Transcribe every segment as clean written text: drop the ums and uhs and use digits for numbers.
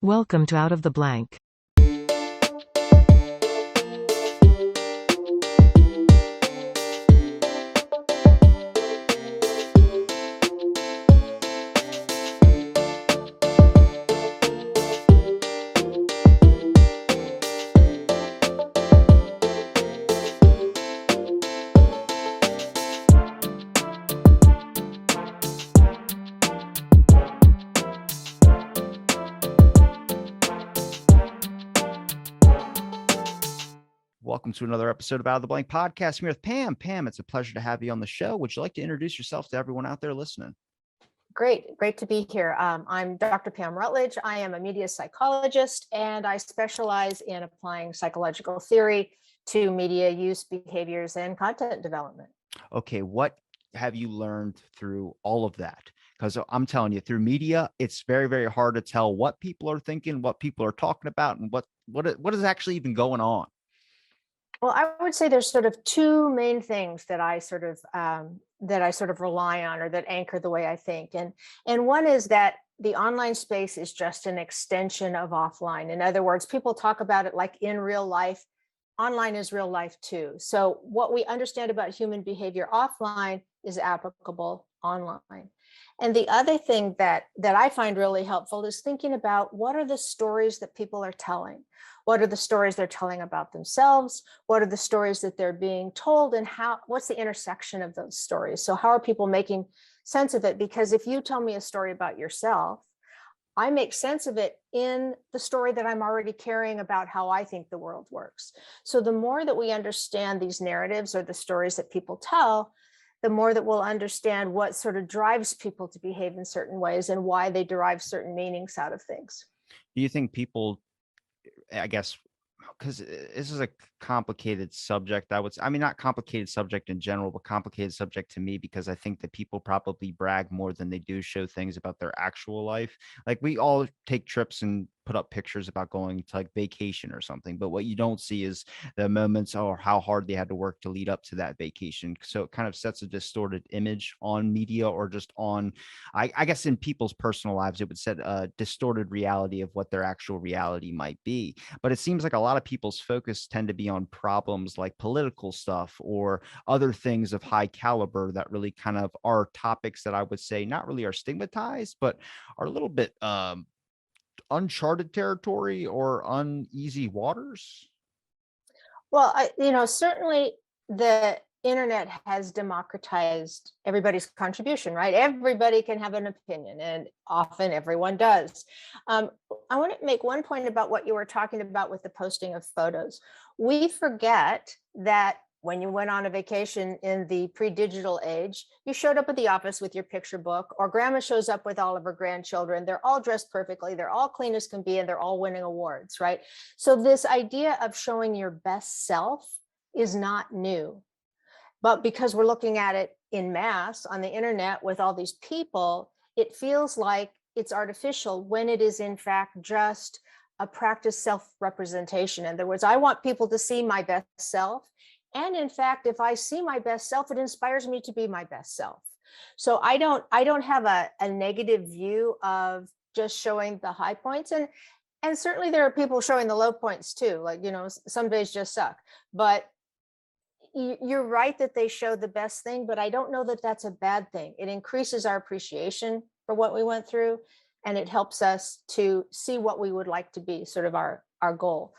Welcome to Out of the Blank. Welcome to another episode of Out of the Blank podcast. I'm here with Pam. Pam, it's a pleasure to have you on the show. Would you like to introduce yourself to everyone out there listening? Great to be here. I'm Dr. Pam Rutledge. I am a media psychologist, and I specialize in applying psychological theory to media use, behaviors, and content development. Okay, what have you learned through all of that? Because I'm telling you, through media, it's very, very hard to tell what people are thinking, what people are talking about, and what is actually even going on. Well, I would say there's sort of two main things that I sort of rely on, or that anchor the way I think. And one is that the online space is just an extension of offline. In other words, people talk about it like in real life. Online is real life too. So what we understand about human behavior offline is applicable online. And the other thing that I find really helpful is thinking about what are the stories that people are telling? What are the stories they're telling about themselves? What are the stories that they're being told, and what's the intersection of those stories? So how are people making sense of it? Because if you tell me a story about yourself, I make sense of it in the story that I'm already carrying about how I think the world works. So the more that we understand these narratives or the stories that people tell, the more that we'll understand what sort of drives people to behave in certain ways and why they derive certain meanings out of things. Do you think people, I guess, because this is a complicated subject, not complicated subject in general, but complicated subject to me, because I think that people probably brag more than they do show things about their actual life. Like, we all take trips and put up pictures about going to like vacation or something, but what you don't see is the moments or how hard they had to work to lead up to that vacation. So it kind of sets a distorted image on media, or just on, I guess in people's personal lives, it would set a distorted reality of what their actual reality might be. But it seems like a lot of people's focus tend to be on problems like political stuff or other things of high caliber that really kind of are topics that I would say not really are stigmatized, but are a little bit uncharted territory or uneasy waters. Well, certainly the internet has democratized everybody's contribution, right? Everybody can have an opinion, and often everyone does. I want to make one point about what you were talking about with the posting of photos. We forget that when you went on a vacation in the pre-digital age, you showed up at the office with your picture book, or grandma shows up with all of her grandchildren. They're all dressed perfectly. They're all clean as can be, and they're all winning awards, right? So this idea of showing your best self is not new. But because we're looking at it in mass on the internet with all these people, it feels like it's artificial when it is in fact just a practice self-representation. In other words, I want people to see my best self. And in fact, if I see my best self, it inspires me to be my best self. So I don't have a negative view of just showing the high points. And certainly there are people showing the low points too. Like, some days just suck. But you're right that they show the best thing, but I don't know that that's a bad thing. It increases our appreciation for what we went through, and it helps us to see what we would like to be, sort of our goal.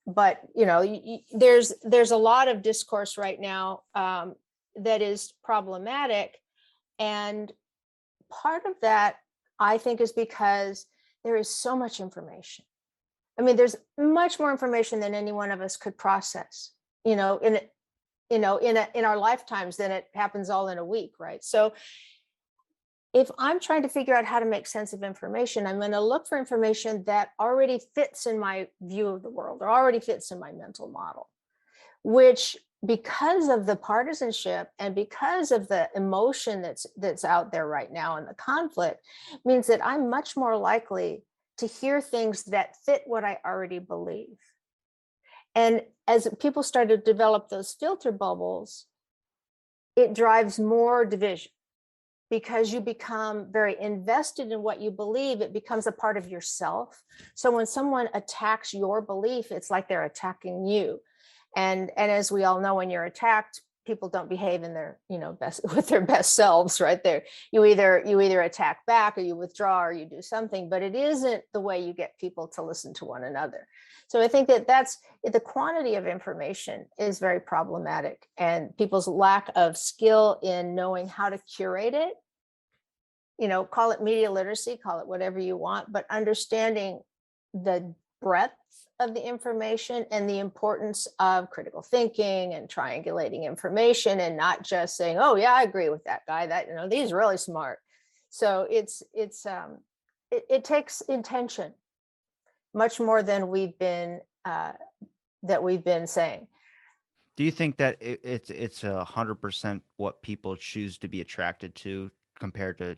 But there's a lot of discourse right now that is problematic, and part of that, I think, is because there is so much information. I mean, there's much more information than any one of us could process, in our lifetimes, than it happens all in a week, right? So if I'm trying to figure out how to make sense of information, I'm going to look for information that already fits in my view of the world, or already fits in my mental model, which, because of the partisanship and because of the emotion that's out there right now and the conflict, means that I'm much more likely to hear things that fit what I already believe. And as people start to develop those filter bubbles, it drives more division. because you become very invested in what you believe. It becomes a part of yourself. So when someone attacks your belief, it's like they're attacking you. And as we all know, when you're attacked, people don't behave in their, best with their best selves, right? There, you either attack back, or you withdraw, or you do something, but it isn't the way you get people to listen to one another. So I think that that's the quantity of information is very problematic, and people's lack of skill in knowing how to curate it, call it media literacy, call it whatever you want, but understanding the breadth of the information and the importance of critical thinking and triangulating information, and not just saying, oh yeah, I agree with that guy, that, he's really smart. So it takes intention much more than we've been saying. Do you think that it's 100% what people choose to be attracted to compared to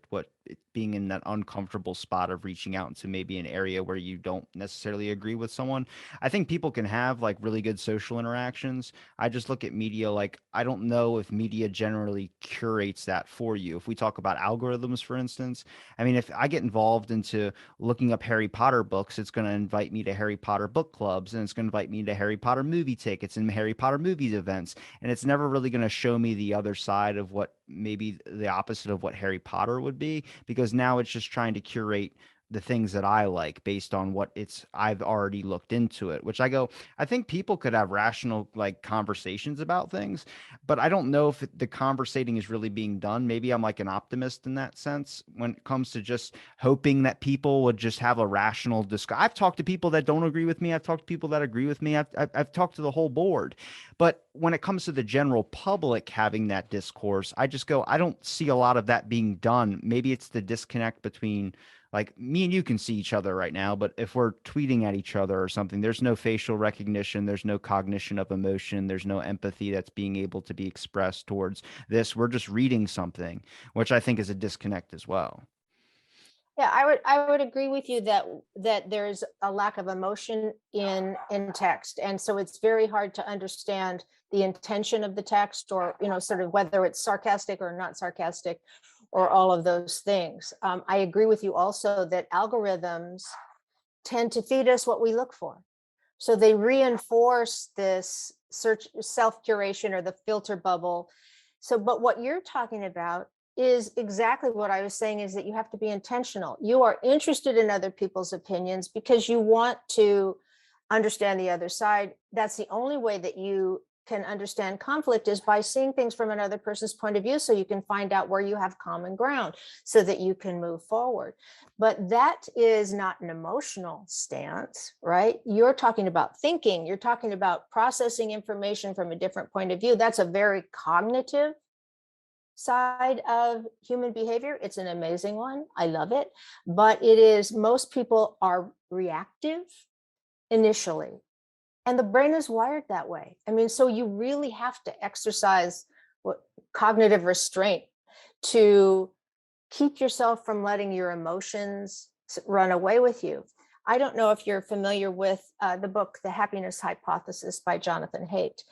being in that uncomfortable spot of reaching out into maybe an area where you don't necessarily agree with someone? I think people can have like really good social interactions. I just look at media like I don't know if media generally curates that for you. If we talk about algorithms, for instance, I mean, if I get involved into looking up Harry Potter books, it's going to invite me to Harry Potter book clubs, and it's going to invite me to Harry Potter movie tickets and Harry Potter movies events. And it's never really going to show me the other side of what maybe the opposite of what Harry Potter would be, because now it's just trying to curate the things that I like based on what I've already looked into it, which I think people could have rational like conversations about things, but I don't know if the conversating is really being done. Maybe I'm like an optimist in that sense when it comes to just hoping that people would just have a rational discussion. I've talked to people that don't agree with me. I've talked to people that agree with me. I've talked to the whole board. But when it comes to the general public having that discourse, I don't see a lot of that being done. Maybe it's the disconnect between like me and you can see each other right now, but if we're tweeting at each other or something, there's no facial recognition, there's no cognition of emotion, there's no empathy that's being able to be expressed towards this. We're just reading something, which I think is a disconnect as well. Yeah, I would agree with you that there's a lack of emotion in text, and so it's very hard to understand the intention of the text, or sort of whether it's sarcastic or not sarcastic, or all of those things. I agree with you also that algorithms tend to feed us what we look for, so they reinforce this search self curation or the filter bubble. So, but what you're talking about is exactly what I was saying, is that you have to be intentional. You are interested in other people's opinions because you want to understand the other side. That's the only way that you can understand conflict, is by seeing things from another person's point of view, so you can find out where you have common ground so that you can move forward. But that is not an emotional stance, right? You're talking about thinking, you're talking about processing information from a different point of view. That's a very cognitive side of human behavior. It's an amazing one. I love it. But most people are reactive initially. And the brain is wired that way. I mean, so you really have to exercise cognitive restraint to keep yourself from letting your emotions run away with you. I don't know if you're familiar with the book, The Happiness Hypothesis by Jonathan Haidt,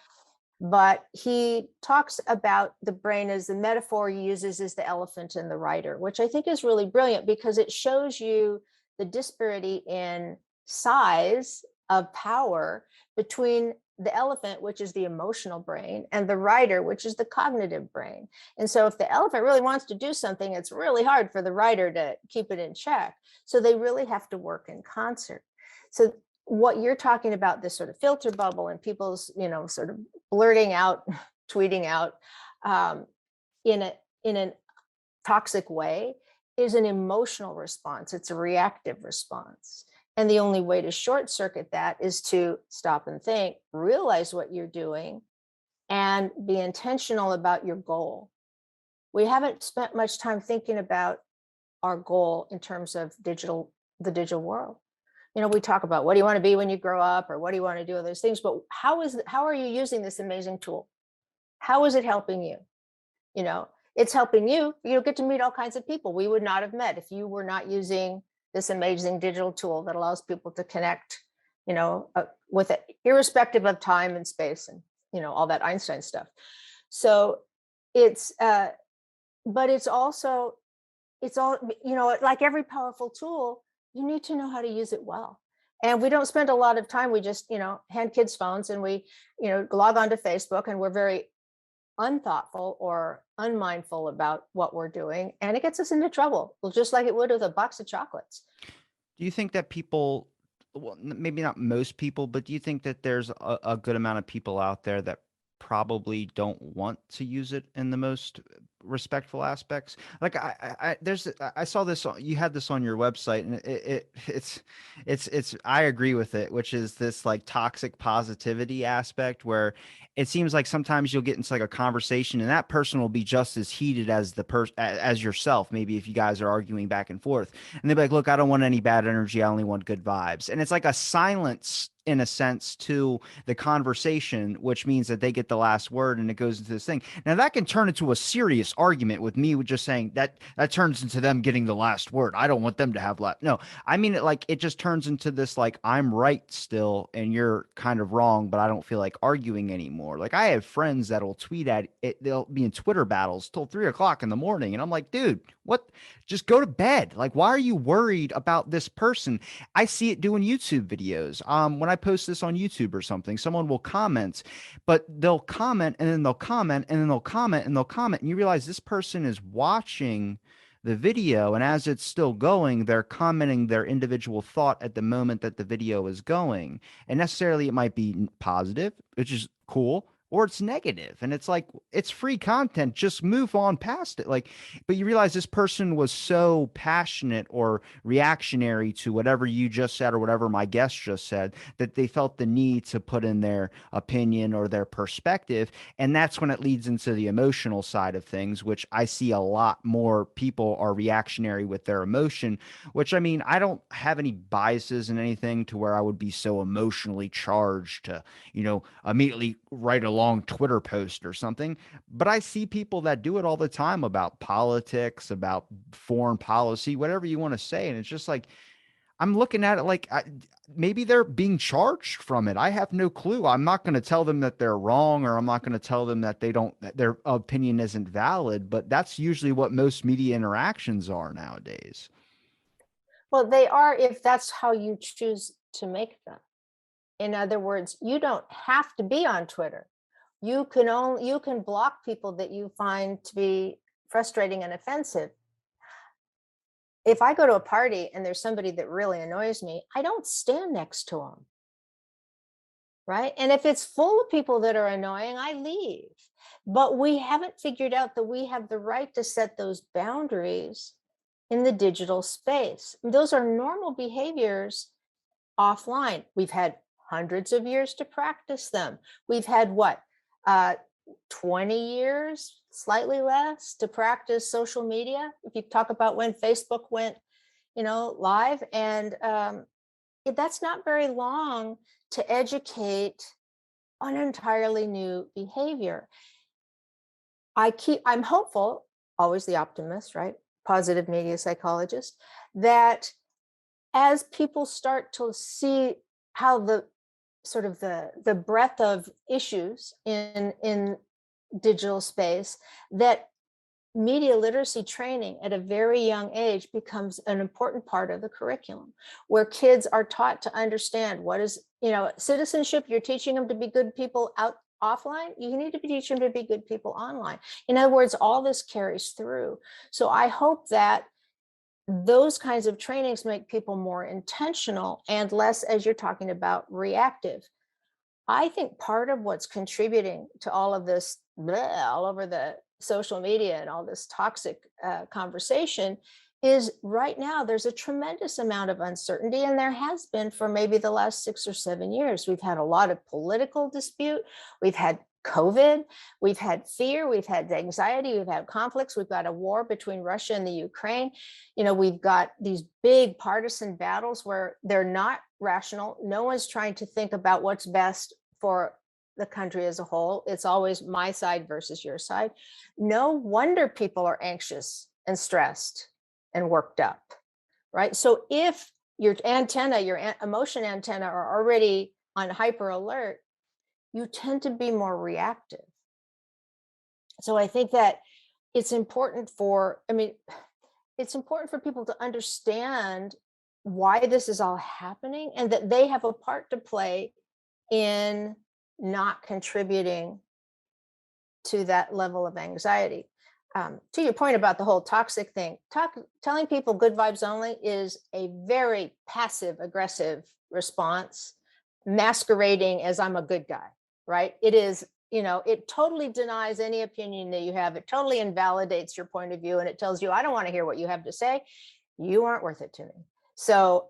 but he talks about the brain, as the metaphor he uses is the elephant and the rider, which I think is really brilliant because it shows you the disparity in size of power between the elephant, which is the emotional brain, and the rider, which is the cognitive brain. And so if the elephant really wants to do something, it's really hard for the rider to keep it in check. So they really have to work in concert. So what you're talking about, this sort of filter bubble and people's, sort of blurting out, tweeting out in a toxic way, is an emotional response. It's a reactive response. And the only way to short circuit that is to stop and think, realize what you're doing, and be intentional about your goal. We haven't spent much time thinking about our goal in terms of the digital world. We talk about what do you want to be when you grow up, or what do you want to do with those things, but how are you using this amazing tool? How is it helping you? It's helping you. You get to meet all kinds of people we would not have met if you were not using this amazing digital tool that allows people to connect, with it, irrespective of time and space and, all that Einstein stuff. So it's but it's also, it's all, like every powerful tool, you need to know how to use it well. And we don't spend a lot of time. We just, hand kids phones, and we, log onto Facebook, and we're very unthoughtful or unmindful about what we're doing. And it gets us into trouble. Well, just like it would with a box of chocolates. Do you think that people, well, maybe not most people, but do you think that there's a good amount of people out there that probably don't want to use it in the most respectful aspects? Like I saw this, you had this on your website, and I agree with it, which is this like toxic positivity aspect where it seems like sometimes you'll get into like a conversation and that person will be just as heated as the person as yourself, maybe if you guys are arguing back and forth, and they'll be like, look, I don't want any bad energy. I only want good vibes. And it's like a silence in a sense to the conversation, which means that they get the last word and it goes into this thing. Now that can turn into a serious argument with me with just saying that turns into them getting the last word. I don't want them to have left. No, I mean it like it just turns into this like I'm right still and you're kind of wrong, but I don't feel like arguing anymore. Like I have friends that'll tweet at it, they'll be in Twitter battles till 3 o'clock in the morning. And I'm like, dude, what? Just go to bed. Like, why are you worried about this person? I see it doing YouTube videos. When I post this on YouTube or something, someone will comment, but they'll comment and then they'll comment and then they'll comment and they'll comment. And you realize this person is watching the video. And as it's still going, they're commenting their individual thought at the moment that the video is going. And necessarily it might be positive, which is cool, or it's negative. And it's like, it's free content. Just move on past it. Like, but you realize this person was so passionate or reactionary to whatever you just said or whatever my guest just said that they felt the need to put in their opinion or their perspective. And that's when it leads into the emotional side of things, which I see a lot more people are reactionary with their emotion, which I mean, I don't have any biases in anything to where I would be so emotionally charged to, immediately write a long Twitter post or something. But I see people that do it all the time about politics, about foreign policy, whatever you want to say. And it's just like, I'm looking at it like maybe they're being charged from it. I have no clue. I'm not going to tell them that they're wrong, or I'm not going to tell them that that their opinion isn't valid. But that's usually what most media interactions are nowadays. Well, they are if that's how you choose to make them. In other words, you don't have to be on Twitter. You can block people that you find to be frustrating and offensive. If I go to a party and there's somebody that really annoys me, I don't stand next to them. Right. And if it's full of people that are annoying, I leave. But we haven't figured out that we have the right to set those boundaries in the digital space. Those are normal behaviors offline. We've had hundreds of years to practice them. We've had what, 20 years, slightly less, to practice social media. If you talk about when Facebook went, live, and that's not very long to educate on entirely new behavior. I'm hopeful, always the optimist, right? Positive media psychologist, that as people start to see how the sort of the breadth of issues in digital space, that media literacy training at a very young age becomes an important part of the curriculum, where kids are taught to understand what is, citizenship. You're teaching them to be good people out offline, you need to be teaching them to be good people online. In other words, all this carries through. So I hope that those kinds of trainings make people more intentional and less, as you're talking about, reactive. I think part of what's contributing to all of this all over the social media and all this toxic conversation is right now there's a tremendous amount of uncertainty, and there has been for maybe the last 6 or 7 years. We've had a lot of political dispute, we've had COVID, we've had fear, we've had anxiety, we've had conflicts, we've got a war between Russia and the Ukraine. We've got these big partisan battles where they're not rational. No one's trying to think about what's best for the country as a whole. It's always my side versus your side. No wonder people are anxious and stressed and worked up, right? So if your emotion antenna are already on hyper alert, you tend to be more reactive. So I think that it's important for, I mean, it's important for people to understand why this is all happening and that they have a part to play in not contributing to that level of anxiety. To your point about the whole toxic thing, telling people good vibes only is a very passive aggressive response, masquerading as I'm a good guy, right? It is, it totally denies any opinion that you have. It totally invalidates your point of view. And it tells you, I don't want to hear what you have to say. You aren't worth it to me. So,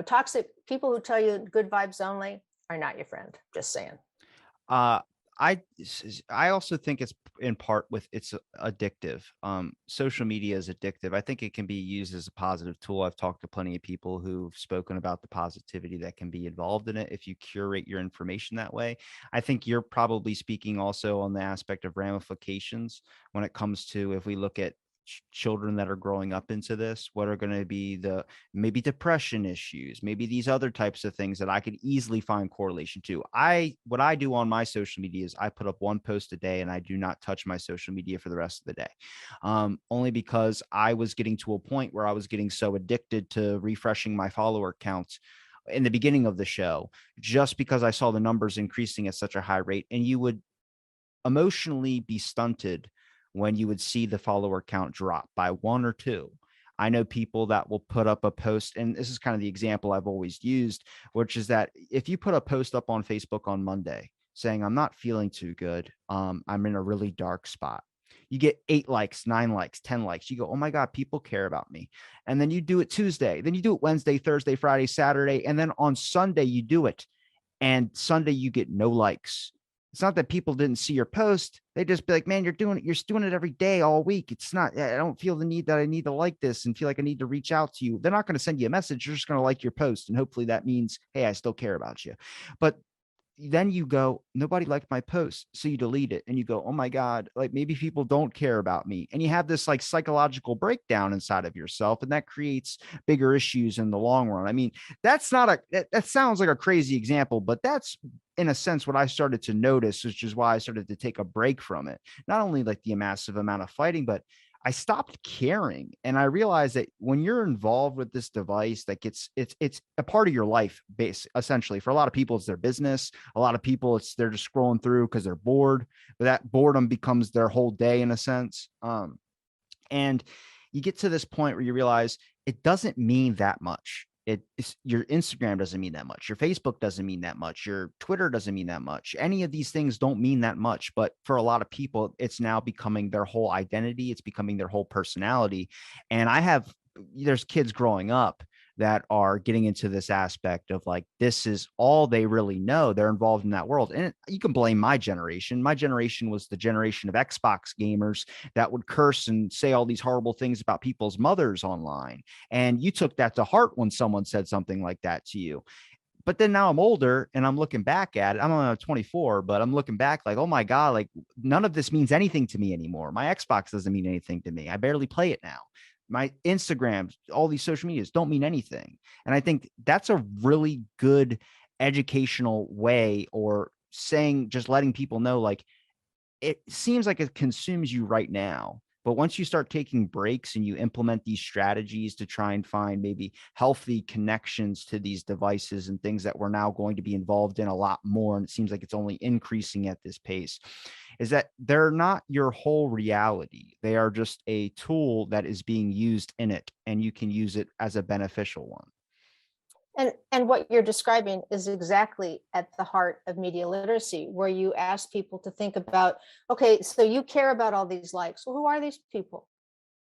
toxic people who tell you good vibes only are not your friend. Just saying. Uh, I also think it's in part with it's addictive. Social media is addictive. I think it can be used as a positive tool. I've talked to plenty of people who've spoken about the positivity that can be involved in it if you curate your information that way. I think you're probably speaking also on the aspect of ramifications when it comes to if we look at children that are growing up into this, what are going to be the maybe depression issues, maybe these other types of things that I could easily find correlation to. What I do on my social media is I put up one post a day and I do not touch my social media for the rest of the day. Only because I was getting to a point where I was getting so addicted to refreshing my follower counts in the beginning of the show, just because I saw the numbers increasing at such a high rate. And you would emotionally be stunted when you would see the follower count drop by one or two. I know people that will put up a post, and this is kind of the example I've always used, which is that if you put a post up on Facebook on Monday saying, I'm not feeling too good, I'm in a really dark spot, you get 8 likes, 9 likes, 10 likes. You go, oh my God, people care about me. And then you do it Tuesday, then you do it Wednesday, Thursday, Friday, Saturday. And then on Sunday, you do it. And Sunday, you get no likes. It's not that people didn't see your post. They just be like, man, you're doing it every day all week. It's not, I don't feel the need that I need to like this and feel like I need to reach out to you. They're not going to send you a message. They're just going to like your post. And hopefully that means, hey, I still care about you. But then you go, nobody liked my post. So you delete it and you go, oh my God, like maybe people don't care about me. And you have this like psychological breakdown inside of yourself. And that creates bigger issues in the long run. I mean, that's not that sounds like a crazy example, but that's in a sense what I started to notice, which is why I started to take a break from it. Not only like the massive amount of fighting, but I stopped caring. And I realized that when you're involved with this device that gets it's a part of your life base, essentially. For a lot of people, it's their business. A lot of people, it's they're just scrolling through because they're bored. But that boredom becomes their whole day in a sense. And you get to this point where you realize it doesn't mean that much. Your Instagram doesn't mean that much. Your Facebook doesn't mean that much. Your Twitter doesn't mean that much. Any of these things don't mean that much. But for a lot of people, it's now becoming their whole identity. It's becoming their whole personality. And there's kids growing up that are getting into this aspect of like, this is all they really know. They're involved in that world. And you can blame my generation. My generation was the generation of Xbox gamers that would curse and say all these horrible things about people's mothers online. And you took that to heart when someone said something like that to you. But then now I'm older and I'm looking back at it. I'm only 24, but I'm looking back like, oh my God, like none of this means anything to me anymore. My Xbox doesn't mean anything to me. I barely play it now. My Instagram, all these social medias don't mean anything. And I think that's a really good educational way, or saying, just letting people know, like, it seems like it consumes you right now. But once you start taking breaks and you implement these strategies to try and find maybe healthy connections to these devices and things that we're now going to be involved in a lot more, and it seems like it's only increasing at this pace, is that they're not your whole reality. They are just a tool that is being used in it, and you can use it as a beneficial one. And what you're describing is exactly at the heart of media literacy, where you ask people to think about, okay, so you care about all these likes. Well, who are these people?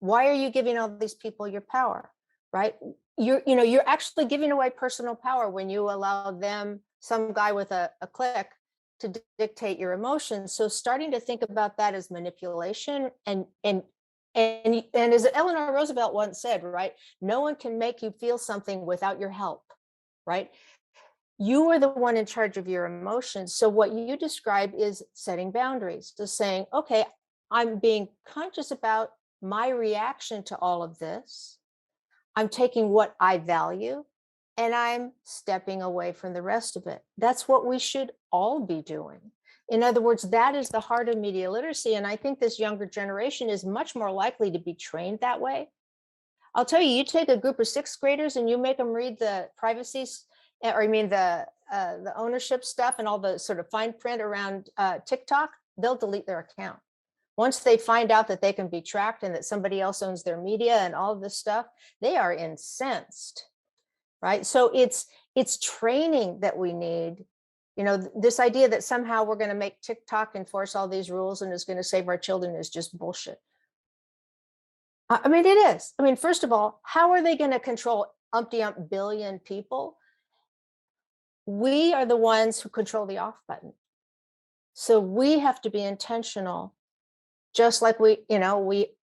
Why are you giving all these people your power? Right? You're actually giving away personal power when you allow them, some guy with a click, to dictate your emotions. So starting to think about that as manipulation, and as Eleanor Roosevelt once said, right? No one can make you feel something without your help, right? You are the one in charge of your emotions. So what you describe is setting boundaries, to saying, okay, I'm being conscious about my reaction to all of this. I'm taking what I value and I'm stepping away from the rest of it. That's what we should all be doing. In other words, that is the heart of media literacy. And I think this younger generation is much more likely to be trained that way. I'll tell you, you take a group of sixth graders and you make them read the privacies, or I mean the ownership stuff and all the sort of fine print around TikTok, they'll delete their account. Once they find out that they can be tracked and that somebody else owns their media and all of this stuff, they are incensed, right? So it's training that we need. You know, this idea that somehow we're going to make TikTok enforce all these rules and is going to save our children is just bullshit. I mean, it is. I mean, first of all, how are they going to control umpty-ump billion people? We are the ones who control the off button. So we have to be intentional, just like we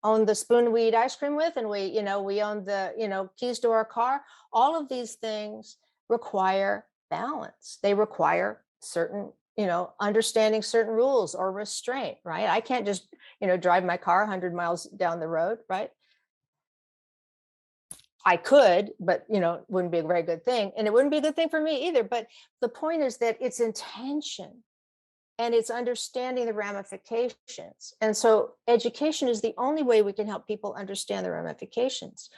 own the spoon we eat ice cream with, and we own the, keys to our car. All of these things require balance. They require certain, understanding certain rules or restraint, right? I can't just, drive my car 100 miles down the road, right? I could, but it wouldn't be a very good thing. And it wouldn't be a good thing for me either. But the point is that it's intention and it's understanding the ramifications. And so education is the only way we can help people understand the ramifications.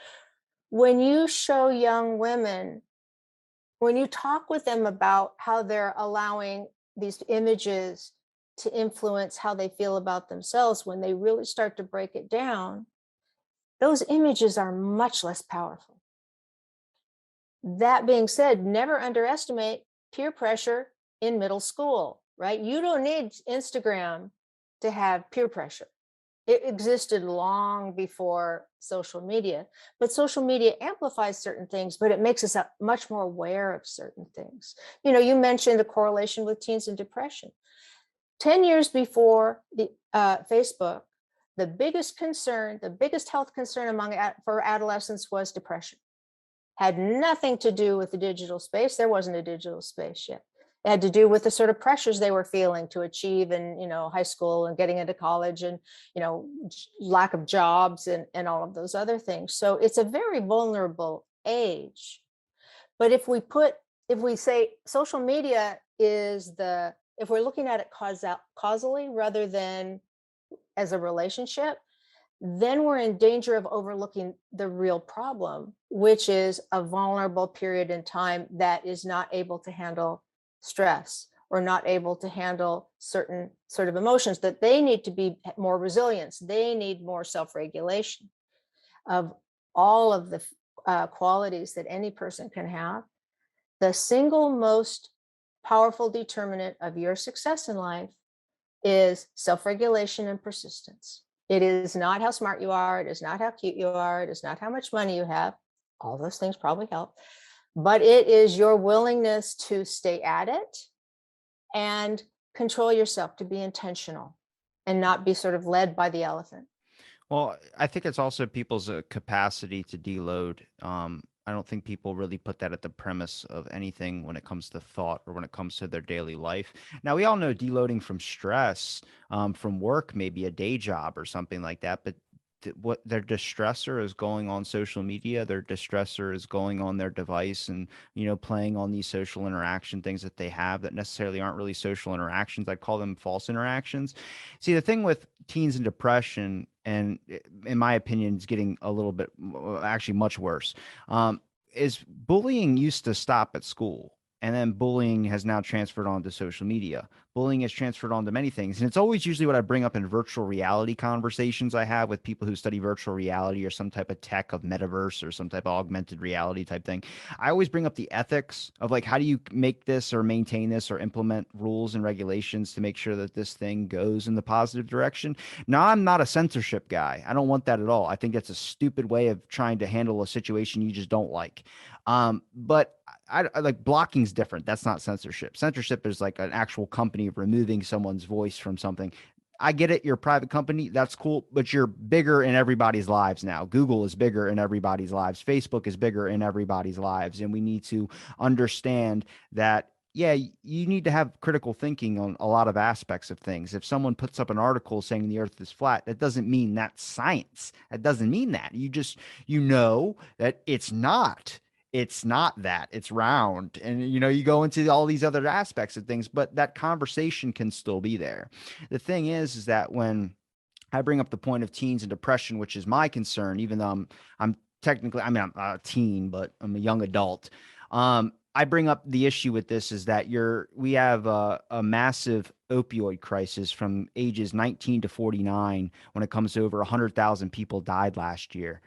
When you show young women, when you talk with them about how they're allowing these images to influence how they feel about themselves, when they really start to break it down, those images are much less powerful. That being said, never underestimate peer pressure in middle school, right? You don't need Instagram to have peer pressure. It existed long before social media, but social media amplifies certain things, but it makes us much more aware of certain things. You mentioned the correlation with teens and depression. 10 years before the Facebook, the biggest concern, the biggest health concern for adolescents was depression. Had nothing to do with the digital space. There wasn't a digital space yet. It had to do with the sort of pressures they were feeling to achieve in, high school and getting into college and, lack of jobs and all of those other things. So it's a very vulnerable age. But if we say social media is if we're looking at it causally rather than as a relationship, then we're in danger of overlooking the real problem, which is a vulnerable period in time that is not able to handle stress or not able to handle certain sort of emotions, that they need to be more resilience. They need more self-regulation. Of all of the qualities that any person can have, the single most powerful determinant of your success in life is self-regulation and persistence. It is not how smart you are. It is not how cute you are. It is not how much money you have. All those things probably help. But it is your willingness to stay at it and control yourself, to be intentional and not be sort of led by the elephant. Well, I think it's also people's capacity to deload. I don't think people really put that at the premise of anything when it comes to thought or when it comes to their daily life. Now, we all know deloading from stress, from work, maybe a day job or something like that, but what their distressor is going on social media, their distressor is going on their device and, playing on these social interaction things that they have that necessarily aren't really social interactions. I call them false interactions. See, the thing with teens and depression, and in my opinion, is getting a little bit, actually much worse, is bullying used to stop at school. And then bullying has now transferred onto social media. Bullying has transferred onto many things. And it's always usually what I bring up in virtual reality conversations I have with people who study virtual reality or some type of tech of metaverse or some type of augmented reality type thing. I always bring up the ethics of like, how do you make this or maintain this or implement rules and regulations to make sure that this thing goes in the positive direction? Now, I'm not a censorship guy. I don't want that at all. I think that's a stupid way of trying to handle a situation you just don't like. But I like blocking's different. That's not censorship. Censorship is like an actual company removing someone's voice from something. I get it. You're a private company. That's cool, but you're bigger in everybody's lives now. Google is bigger in everybody's lives. Facebook is bigger in everybody's lives. And we need to understand that, yeah, you need to have critical thinking on a lot of aspects of things. If someone puts up an article saying the earth is flat, that doesn't mean that's science. That doesn't mean that. You know that it's not. it's not that, it's round. And you go into all these other aspects of things, but that conversation can still be there. The thing is that when I bring up the point of teens and depression, which is my concern, even though I'm technically, I mean, I'm a teen, but I'm a young adult. I bring up the issue with this is that we have a massive opioid crisis from ages 19 to 49 when it comes to over 100,000 people died last year.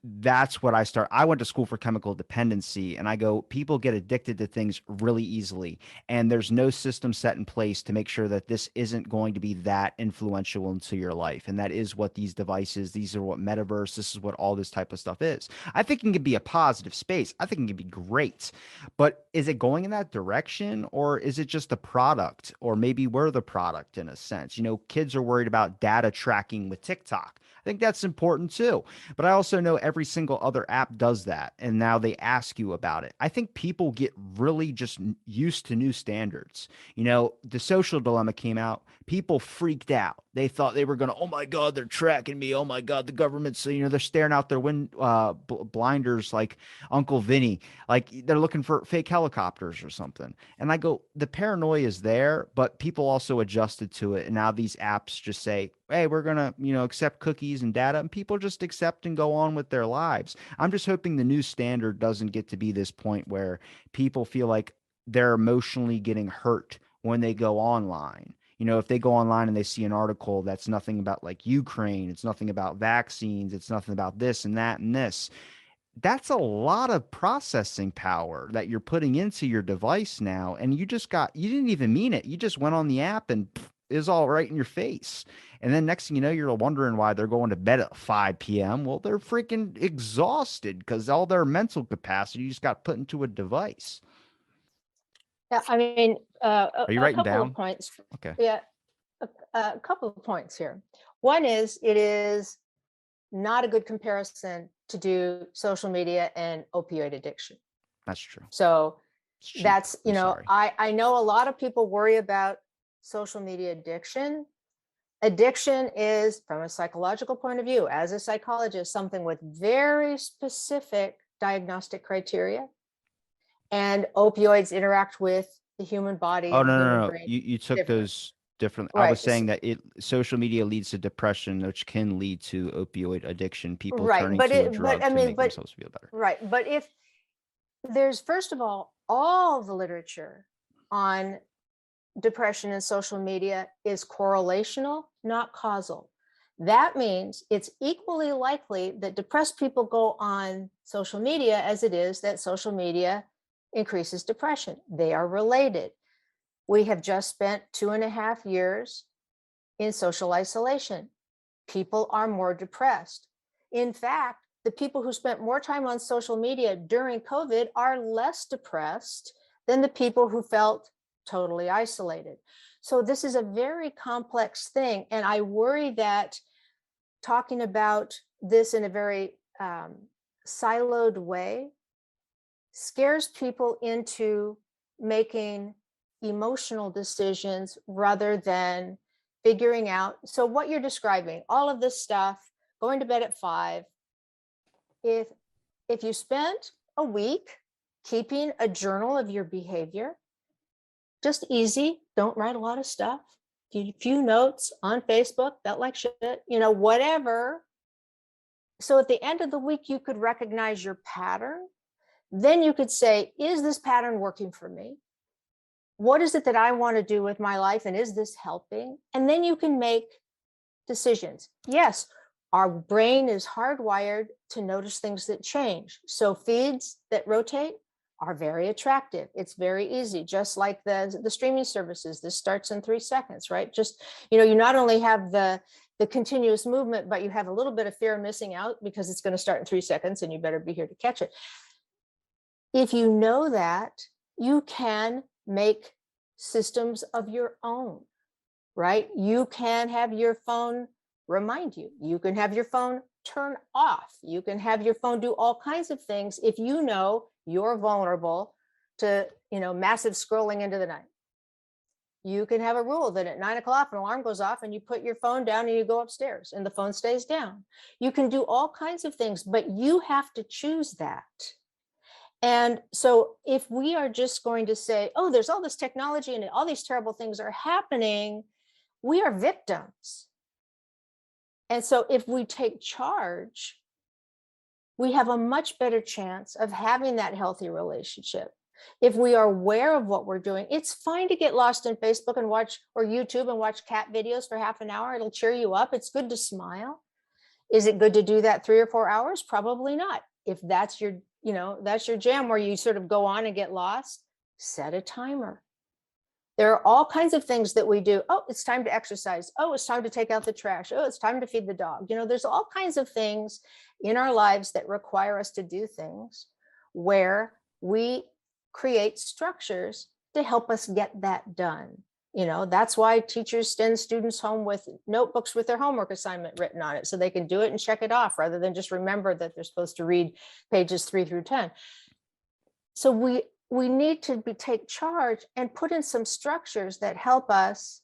That's what I went to school for chemical dependency, and I go, people get addicted to things really easily, and there's no system set in place to make sure that this isn't going to be that influential into your life. And that is what these devices, these are what metaverse, this is what all this type of stuff is. I think it can be a positive space. I think it can be great. But is it going in that direction, or is it just a product? Or maybe we're the product in a sense. Kids are worried about data tracking with TikTok. I think that's important too. But I also know every single other app does that. And now they ask you about it. I think people get really just used to new standards. The social dilemma came out. People freaked out. They thought they were going to, oh my God, they're tracking me. Oh my God, the government's, they're staring out their blinders like Uncle Vinny, like they're looking for fake helicopters or something. And I go, the paranoia is there, but people also adjusted to it. And now these apps just say, hey, we're going to, accept cookies and data, and people just accept and go on with their lives. I'm just hoping the new standard doesn't get to be this point where people feel like they're emotionally getting hurt when they go online. If they go online and they see an article that's nothing about like Ukraine, it's nothing about vaccines, it's nothing about this and that and this. That's a lot of processing power that you're putting into your device now. And you didn't even mean it. You just went on the app and is all right in your face. And then next thing you know, you're wondering why they're going to bed at 5 p.m. Well, they're freaking exhausted because all their mental capacity just got put into a device. Yeah, I mean, Are you a writing couple of down? points. Okay. Yeah, a couple of points here. One is it is not a good comparison to do social media and opioid addiction. That's true. So It's cheap. that's, I'm sorry. I know a lot of people worry about social media addiction. Addiction is, from a psychological point of view, as a psychologist, something with very specific diagnostic criteria. And opioids interact with the human body Oh, and the no, no, human no. brain You took different. those different. I was Right. saying that social media leads to depression, which can lead to opioid addiction, people Right. turning to a drug I to mean, make themselves feel better. right. But if there's, first of all the literature on depression and social media is correlational, not causal. That means it's equally likely that depressed people go on social media as it is that social media increases depression. They are related. We have just spent 2.5 years in social isolation. People are more depressed. In fact, the people who spent more time on social media during COVID are less depressed than the people who felt totally isolated. So this is a very complex thing. And I worry that talking about this in a very siloed way scares people into making emotional decisions rather than figuring out. So what you're describing, all of this stuff, going to bed at 5, if you spent a week keeping a journal of your behavior, just easy, don't write a lot of stuff, few notes on Facebook, felt like shit, whatever. So at the end of the week, you could recognize your pattern. Then you could say, is this pattern working for me? What is it that I want to do with my life? And is this helping? And then you can make decisions. Yes, our brain is hardwired to notice things that change. So feeds that rotate are very attractive. It's very easy, just like the streaming services. This starts in 3 seconds, right? Just, you not only have the continuous movement, but you have a little bit of fear of missing out because it's going to start in 3 seconds and you better be here to catch it. If you know that, you can make systems of your own, right? You can have your phone remind you. You can have your phone turn off. You can have your phone do all kinds of things if you know you're vulnerable to, massive scrolling into the night. You can have a rule that at 9 o'clock an alarm goes off and you put your phone down and you go upstairs and the phone stays down. You can do all kinds of things, but you have to choose that. And so if we are just going to say, oh, there's all this technology and all these terrible things are happening, we are victims. And so if we take charge, we have a much better chance of having that healthy relationship. If we are aware of what we're doing, it's fine to get lost in Facebook and watch, or YouTube and watch cat videos for half an hour. It'll cheer you up. It's good to smile. Is it good to do that 3 or 4 hours? Probably not. If that's your, that's your jam where you sort of go on and get lost, set a timer. There are all kinds of things that we do. Oh, it's time to exercise. Oh, it's time to take out the trash. Oh, it's time to feed the dog. There's all kinds of things in our lives that require us to do things where we create structures to help us get that done. That's why teachers send students home with notebooks with their homework assignment written on it, so they can do it and check it off rather than just remember that they're supposed to read pages 3 through 10. So we need to take charge and put in some structures that help us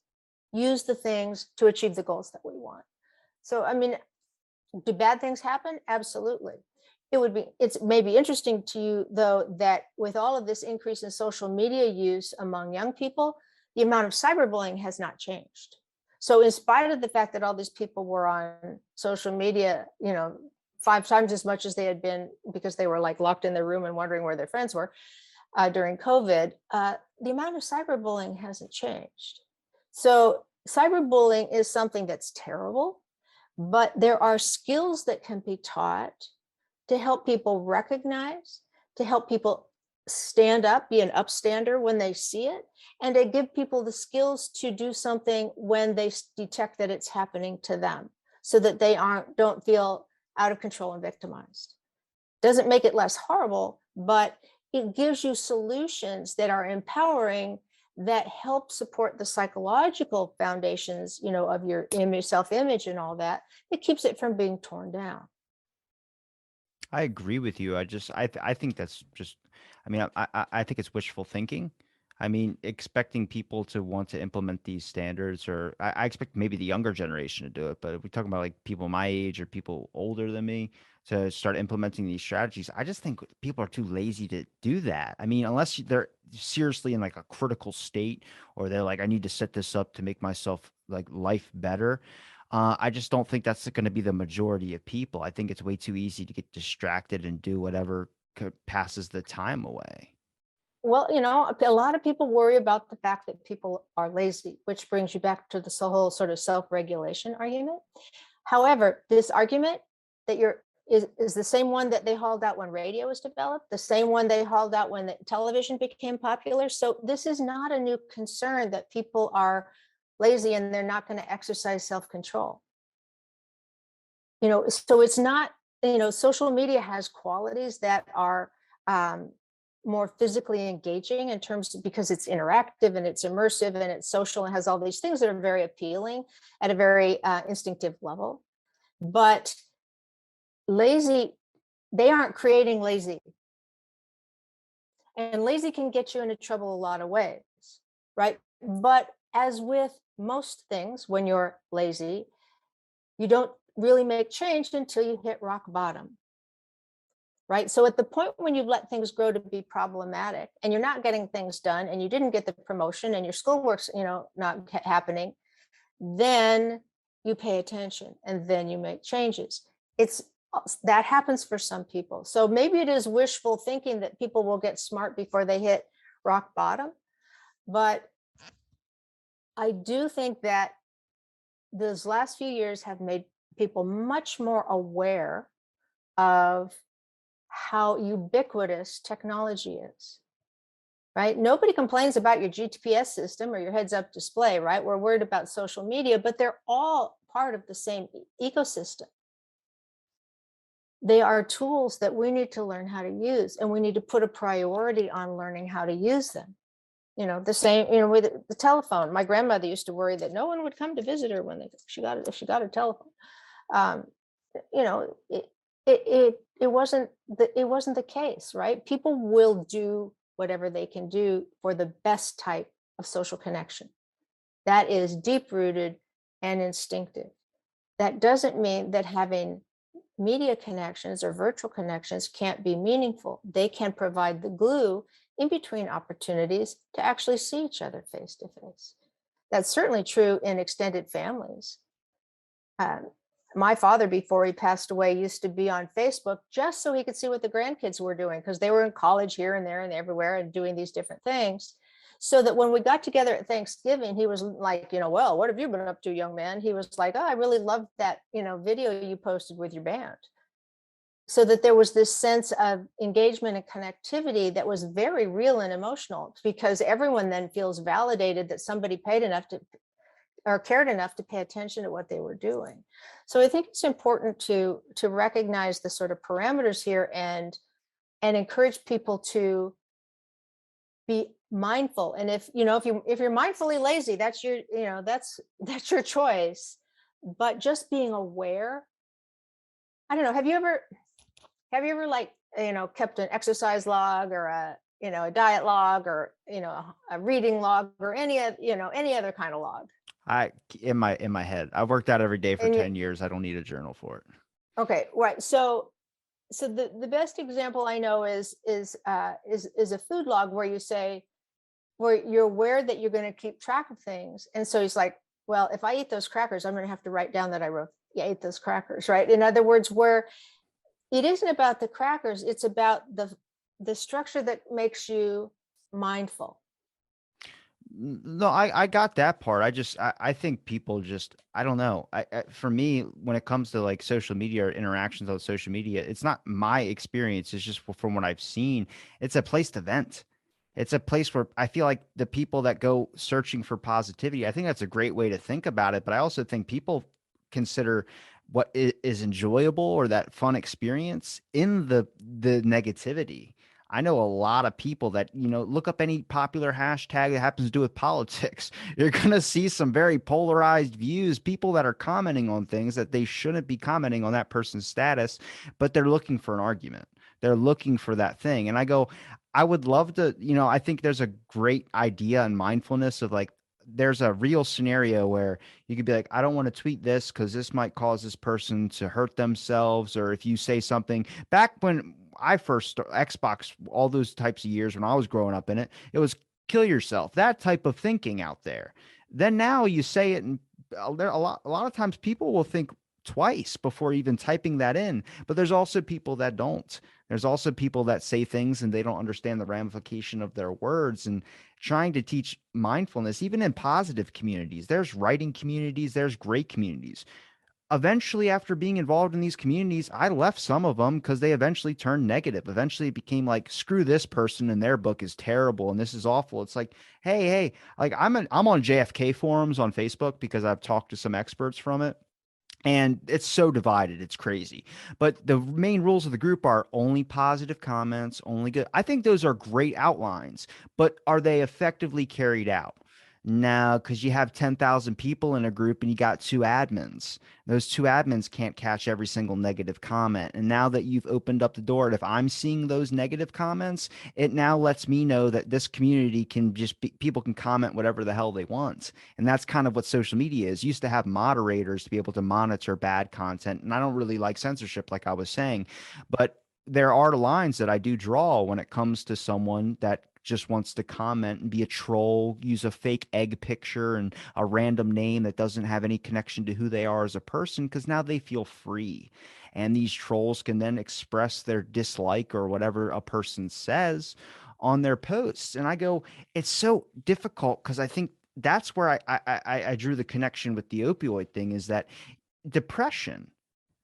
use the things to achieve the goals that we want. So, I mean, do bad things happen? Absolutely. It's maybe interesting to you, though, that with all of this increase in social media use among young people, the amount of cyberbullying has not changed. So in spite of the fact that all these people were on social media, 5 times as much as they had been because they were like locked in their room and wondering where their friends were during COVID, the amount of cyberbullying hasn't changed. So cyberbullying is something that's terrible, but there are skills that can be taught to help people recognize, to help people stand up, be an upstander when they see it, and to give people the skills to do something when they detect that it's happening to them, so that they don't feel out of control and victimized. Doesn't make it less horrible, but it gives you solutions that are empowering, that help support the psychological foundations, of your image, self-image and all that. It keeps it from being torn down. I agree with you. I think that's just, I mean, I think it's wishful thinking. I mean, expecting people to want to implement these standards, or I expect maybe the younger generation to do it, but if we're talking about like people my age or people older than me to start implementing these strategies, I just think people are too lazy to do that. I mean, unless they're seriously in like a critical state, or they're like, I need to set this up to make myself like life better. I just don't think that's going to be the majority of people. I think it's way too easy to get distracted and do whatever passes the time away. Well, a lot of people worry about the fact that people are lazy, which brings you back to the whole sort of self-regulation argument. However, this argument that is the same one that they hauled out when radio was developed, the same one they hauled out when the television became popular. So this is not a new concern that people are lazy and they're not going to exercise self-control. So it's not, social media has qualities that are more physically engaging in terms of, because it's interactive and it's immersive and it's social and has all these things that are very appealing at a very instinctive level. But lazy, they aren't creating lazy. And lazy can get you into trouble a lot of ways, right? But as with most things, when you're lazy, you don't really make change until you hit rock bottom. Right. So at the point when you've let things grow to be problematic and you're not getting things done and you didn't get the promotion and your schoolwork's, not happening, then you pay attention and then you make changes. That happens for some people. So maybe it is wishful thinking that people will get smart before they hit rock bottom. But I do think that those last few years have made people much more aware of how ubiquitous technology is, right? Nobody complains about your GPS system or your heads-up display, right? We're worried about social media, but they're all part of the same ecosystem. They are tools that we need to learn how to use, and we need to put a priority on learning how to use them. The same, with the telephone. My grandmother used to worry that no one would come to visit her if she got a telephone. It wasn't the case, right? People will do whatever they can do for the best type of social connection. That is deep rooted and instinctive. That doesn't mean that having media connections or virtual connections can't be meaningful. They can provide the glue in between opportunities to actually see each other face to face. That's certainly true in extended families. Um, my father, before he passed away, used to be on Facebook just so he could see what the grandkids were doing, because they were in college here and there and everywhere and doing these different things. So that when we got together at Thanksgiving, he was like, well, what have you been up to, young man? He was like, oh, I really loved that, video you posted with your band. So that there was this sense of engagement and connectivity that was very real and emotional, because everyone then feels validated that somebody paid enough to or cared enough to pay attention to what they were doing. So I think it's important to recognize the sort of parameters here and encourage people to be mindful. And if you're mindfully lazy, that's your that's your choice. But just being aware. I don't know. Have you ever like kept an exercise log or a diet log or a reading log or any other kind of log? I in my head, I worked out every day for And you 10 years. I don't need a journal for it. Okay, right. So the best example I know is a food log where you're aware that you're going to keep track of things. And so he's like, well, if I eat those crackers, I'm going to have to write down that I ate those crackers, right? In other words, where it isn't about the crackers, it's about the structure that makes you mindful. No, I got that part. I think people just, I don't know. For me, when it comes to like social media or interactions on social media, it's not my experience. It's just from what I've seen. It's a place to vent. It's a place where I feel like the people that go searching for positivity, I think that's a great way to think about it. But I also think people consider what is enjoyable or that fun experience in the negativity. I know a lot of people that, look up any popular hashtag that happens to do with politics. You're going to see some very polarized views, people that are commenting on things that they shouldn't be commenting on that person's status, but they're looking for an argument. They're looking for that thing. And I go, I would love to, I think there's a great idea in mindfulness of like, there's a real scenario where you could be like, I don't want to tweet this because this might cause this person to hurt themselves. Or if you say something back when I first Xbox, all those types of years when I was growing up in it, it was kill yourself, that type of thinking out there. Then now you say it, and there a lot of times people will think twice before even typing that in. But there's also people that don't. There's also people that say things and they don't understand the ramification of their words, and trying to teach mindfulness, even in positive communities. There's writing communities, there's great communities. Eventually, after being involved in these communities, I left some of them because they eventually turned negative. Eventually it became like, screw this person and their book is terrible and this is awful. It's like, hey, like I'm on JFK forums on Facebook because I've talked to some experts from it. And it's so divided, it's crazy. But the main rules of the group are only positive comments, only good. I think those are great outlines, but are they effectively carried out? No, because you have 10,000 people in a group and you got two admins. Those two admins can't catch every single negative comment. And now that you've opened up the door, and if I'm seeing those negative comments, it now lets me know that this community can just be, people can comment whatever the hell they want. And that's kind of what social media is. Used to have moderators to be able to monitor bad content. And I don't really like censorship, like I was saying, but there are lines that I do draw when it comes to someone that just wants to comment and be a troll, use a fake egg picture and a random name that doesn't have any connection to who they are as a person, because now they feel free. And these trolls can then express their dislike or whatever a person says on their posts. And I go, it's so difficult because I think that's where I drew the connection with the opioid thing, is that depression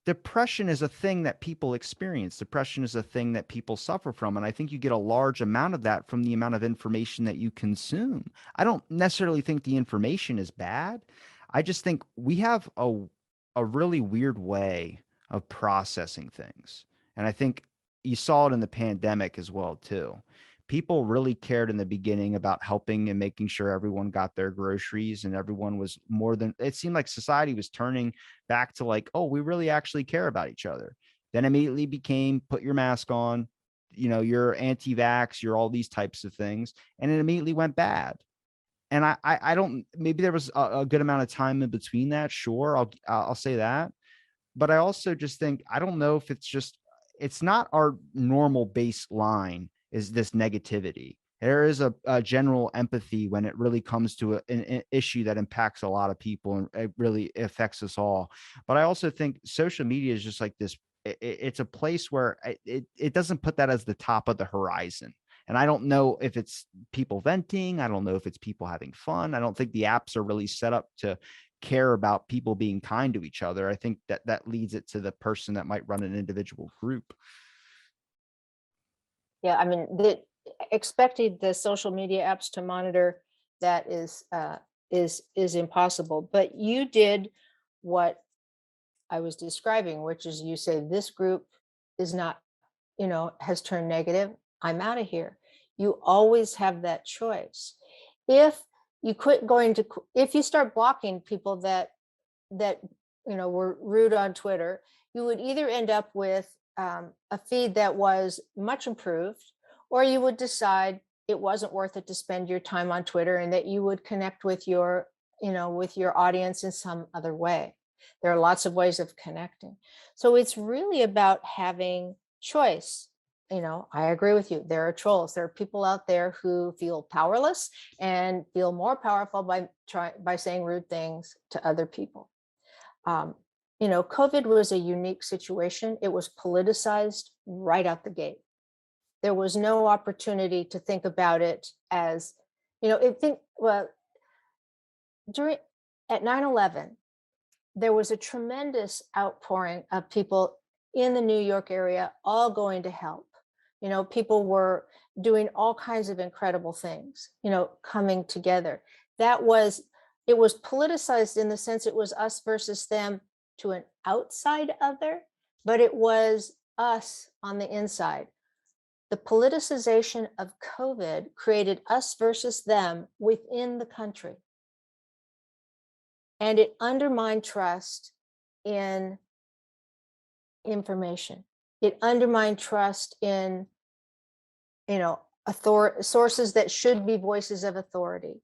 depression is a thing that people experience. Depression is a thing that people suffer from. And I think you get a large amount of that from the amount of information that you consume. I don't necessarily think the information is bad. I just think we have a really weird way of processing things. And I think you saw it in the pandemic as well, too. People really cared in the beginning about helping and making sure everyone got their groceries, and everyone was more than, it seemed like society was turning back to like, oh, we really actually care about each other. Then immediately became put your mask on, you're anti-vax, you're all these types of things, and it immediately went bad. And I don't, maybe there was a good amount of time in between that. Sure, I'll say that, but I also just think, I don't know if it's not our normal baseline is this negativity. There is a general empathy when it really comes to an issue that impacts a lot of people and it really affects us all. But I also think social media is just like this. It's a place where it doesn't put that as the top of the horizon. And I don't know if it's people venting. I don't know if it's people having fun. I don't think the apps are really set up to care about people being kind to each other. I think that leads it to the person that might run an individual group. Yeah, I mean, expecting the social media apps to monitor that is impossible. But you did what I was describing, which is you say this group is not, has turned negative. I'm out of here. You always have that choice. If you quit going to, if you start blocking people that were rude on Twitter, you would either end up with a feed that was much improved, or you would decide it wasn't worth it to spend your time on Twitter, and that you would connect with your audience in some other way. There are lots of ways of connecting. So it's really about having choice. I agree with you. There are trolls. There are people out there who feel powerless and feel more powerful by saying rude things to other people. Um, COVID was a unique situation. It was politicized right out the gate. There was no opportunity to think about it as, well, during at 9/11, there was a tremendous outpouring of people in the New York area all going to help. People were doing all kinds of incredible things, coming together. That was, it was politicized in the sense it was us versus them to an outside other, but it was us on the inside. The politicization of COVID created us versus them within the country. And it undermined trust in information. It undermined trust in, sources that should be voices of authority.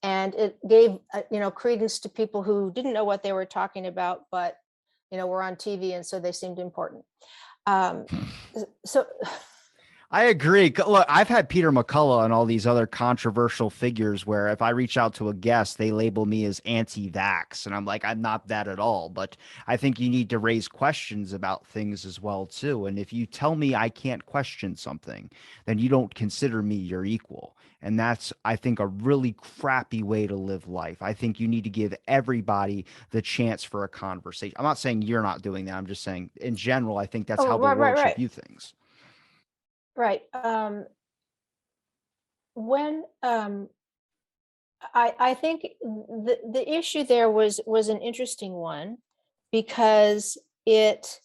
And it gave, credence to people who didn't know what they were talking about, but, were on TV, and so they seemed important. Um, so I agree. Look, I've had Peter McCullough and all these other controversial figures where if I reach out to a guest, they label me as anti-vax. And I'm like, I'm not that at all. But I think you need to raise questions about things as well, too. And if you tell me I can't question something, then you don't consider me your equal. And that's, I think, a really crappy way to live life. I think you need to give everybody the chance for a conversation. I'm not saying you're not doing that. I'm just saying, in general, I think that's oh, how the right, right, world should right, view things. right. When I think the issue there was an interesting one, because it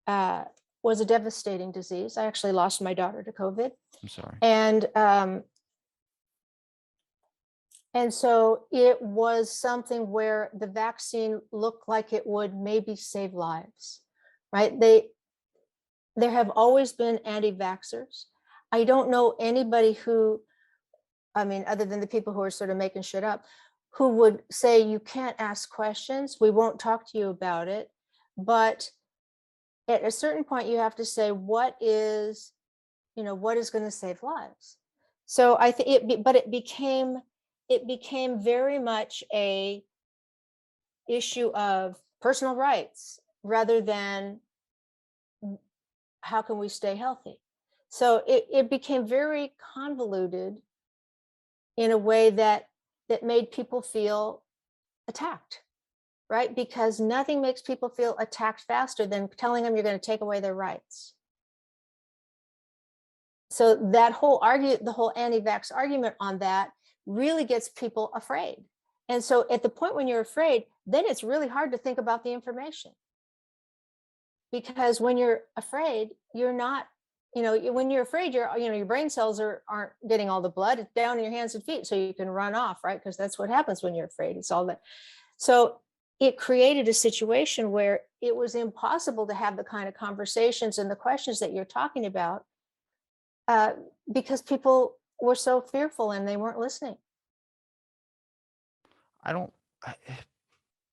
was a devastating disease. I actually lost my daughter to COVID, I'm sorry. and so it was something where the vaccine looked like it would maybe save lives, right? There have always been anti-vaxxers. I don't know anybody who, I mean, other than the people who are sort of making shit up, who would say you can't ask questions, we won't talk to you about it. But at a certain point, you have to say what is going to save lives. So I think but it became very much a issue of personal rights rather than how can we stay healthy. So it became very convoluted in a way that made people feel attacked, right? Because nothing makes people feel attacked faster than telling them you're going to take away their rights. So that the whole anti-vax argument on that really gets people afraid. And so at the point when you're afraid, then it's really hard to think about the information. Because when you're afraid, you're not, when you're afraid, your brain cells aren't getting all the blood. It's down in your hands and feet, so you can run off, right? Because that's what happens when you're afraid. It's all that. So it created a situation where it was impossible to have the kind of conversations and the questions that you're talking about, because people were so fearful and they weren't listening. I don't, I,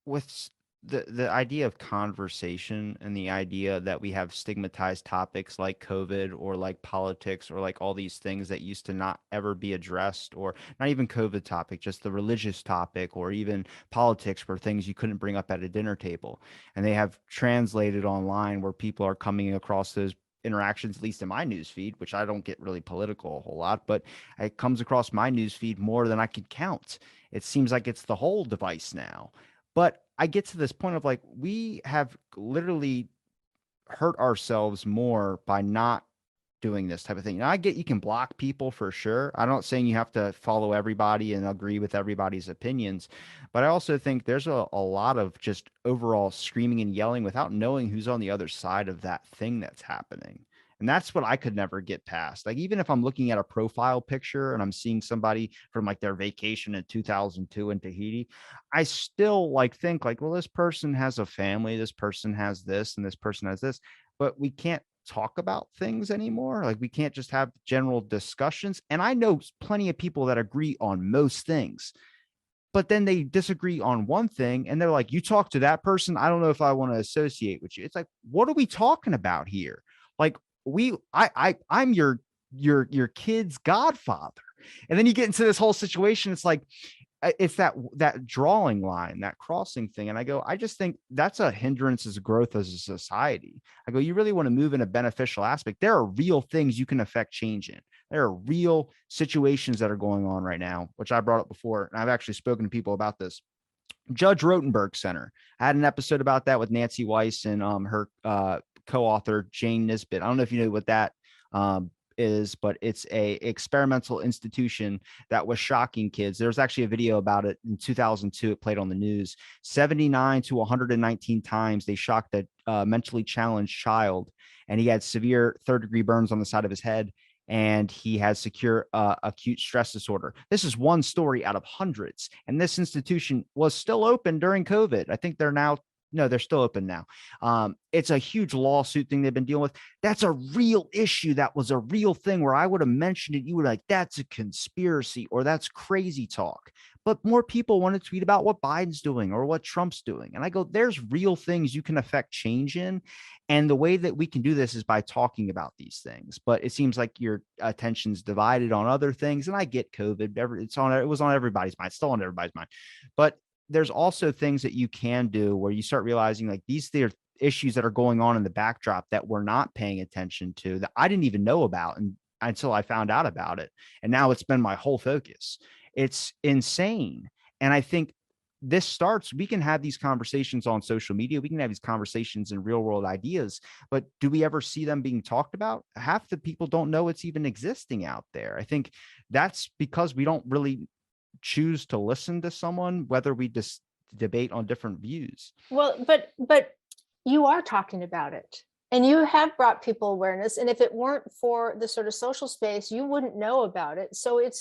with the idea of conversation and the idea that we have stigmatized topics like COVID or like politics or like all these things that used to not ever be addressed, or not even COVID topic, just the religious topic or even politics were things you couldn't bring up at a dinner table. And they have translated online where people are coming across those interactions, at least in my news feed, which I don't get really political a whole lot, but it comes across my news feed more than I could count. It seems like it's the whole device now. But I get to this point of like, we have literally hurt ourselves more by not doing this type of thing. Now, I get you can block people for sure. I'm not saying you have to follow everybody and agree with everybody's opinions, but I also think there's a lot of just overall screaming and yelling without knowing who's on the other side of that thing that's happening. And that's what I could never get past. Like, even if I'm looking at a profile picture and I'm seeing somebody from like their vacation in 2002 in Tahiti, I still like think like, well, this person has a family, this person has this, and this person has this, but we can't talk about things anymore. Like, we can't just have general discussions. And I know plenty of people that agree on most things, but then they disagree on one thing and they're like, you talk to that person, I don't know if I want to associate with you. It's like, what are we talking about here? Like, I'm your kid's godfather. And then you get into this whole situation. It's like, it's that drawing line, that crossing thing. And I go, I just think that's a hindrance as growth as a society. I go, you really want to move in a beneficial aspect. There are real things you can affect change in. There are real situations that are going on right now, which I brought up before. And I've actually spoken to people about this. Judge Rotenberg Center. I had an episode about that with Nancy Weiss and her co-author Jane Nisbet. I don't know if you know what that is, but it's a experimental institution that was shocking kids. There was actually a video about it in 2002. It played on the news. 79 to 119 times they shocked a mentally challenged child, and he had severe third-degree burns on the side of his head, and he has secure acute stress disorder. This is one story out of hundreds. And this institution was still open during COVID. I think they're now, no, they're still open now. It's a huge lawsuit thing they've been dealing with. That's a real issue. That was a real thing where I would have mentioned it. You were like, that's a conspiracy or that's crazy talk. But more people want to tweet about what Biden's doing or what Trump's doing. And I go, there's real things you can affect change in. And the way that we can do this is by talking about these things. But it seems like your attention's divided on other things. And I get COVID. It was on everybody's mind. It's still on everybody's mind. But there's also things that you can do where you start realizing like these are issues that are going on in the backdrop that we're not paying attention to, that I didn't even know about until I found out about it. And now it's been my whole focus. It's insane. And I think we can have these conversations on social media. We can have these conversations in real world ideas, but do we ever see them being talked about? Half the people don't know it's even existing out there. I think that's because we don't really choose to listen to someone, whether we just debate on different views. Well, but you are talking about it. And you have brought people awareness. And if it weren't for the sort of social space, you wouldn't know about it. So it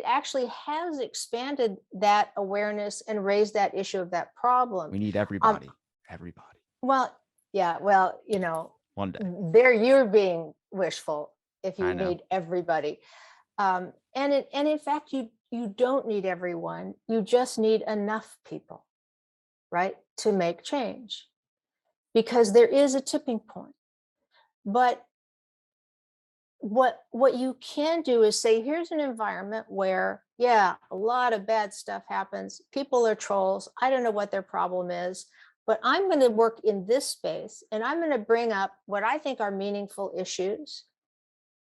actually has expanded that awareness and raised that issue of that problem. We need everybody. Well, yeah, well, One day. there you're being wishful if you I know. need everybody. And in fact, you don't need everyone. You just need enough people, right, to make change. Because there is a tipping point. But what you can do is say, here's an environment where, yeah, a lot of bad stuff happens. People are trolls. I don't know what their problem is, but I'm going to work in this space and I'm going to bring up what I think are meaningful issues.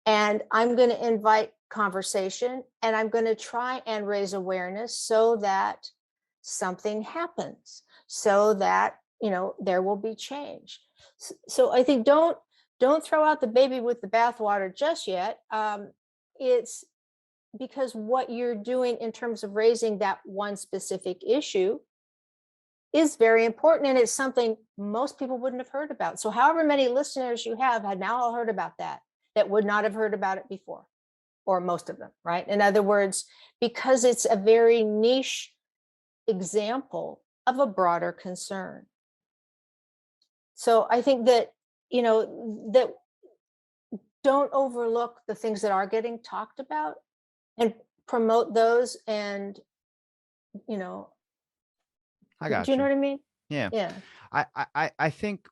And I'm going to invite conversation and I'm going to try and raise awareness so that something happens, so that there will be change. So I think don't throw out the baby with the bathwater just yet. It's because what you're doing in terms of raising that one specific issue is very important, and it's something most people wouldn't have heard about. So however many listeners you have had now all heard about that would not have heard about it before, or most of them, right? In other words, because it's a very niche example of a broader concern. So I think that, that don't overlook the things that are getting talked about and promote those. And, I got do you know you. what I mean? Yeah. Yeah. I think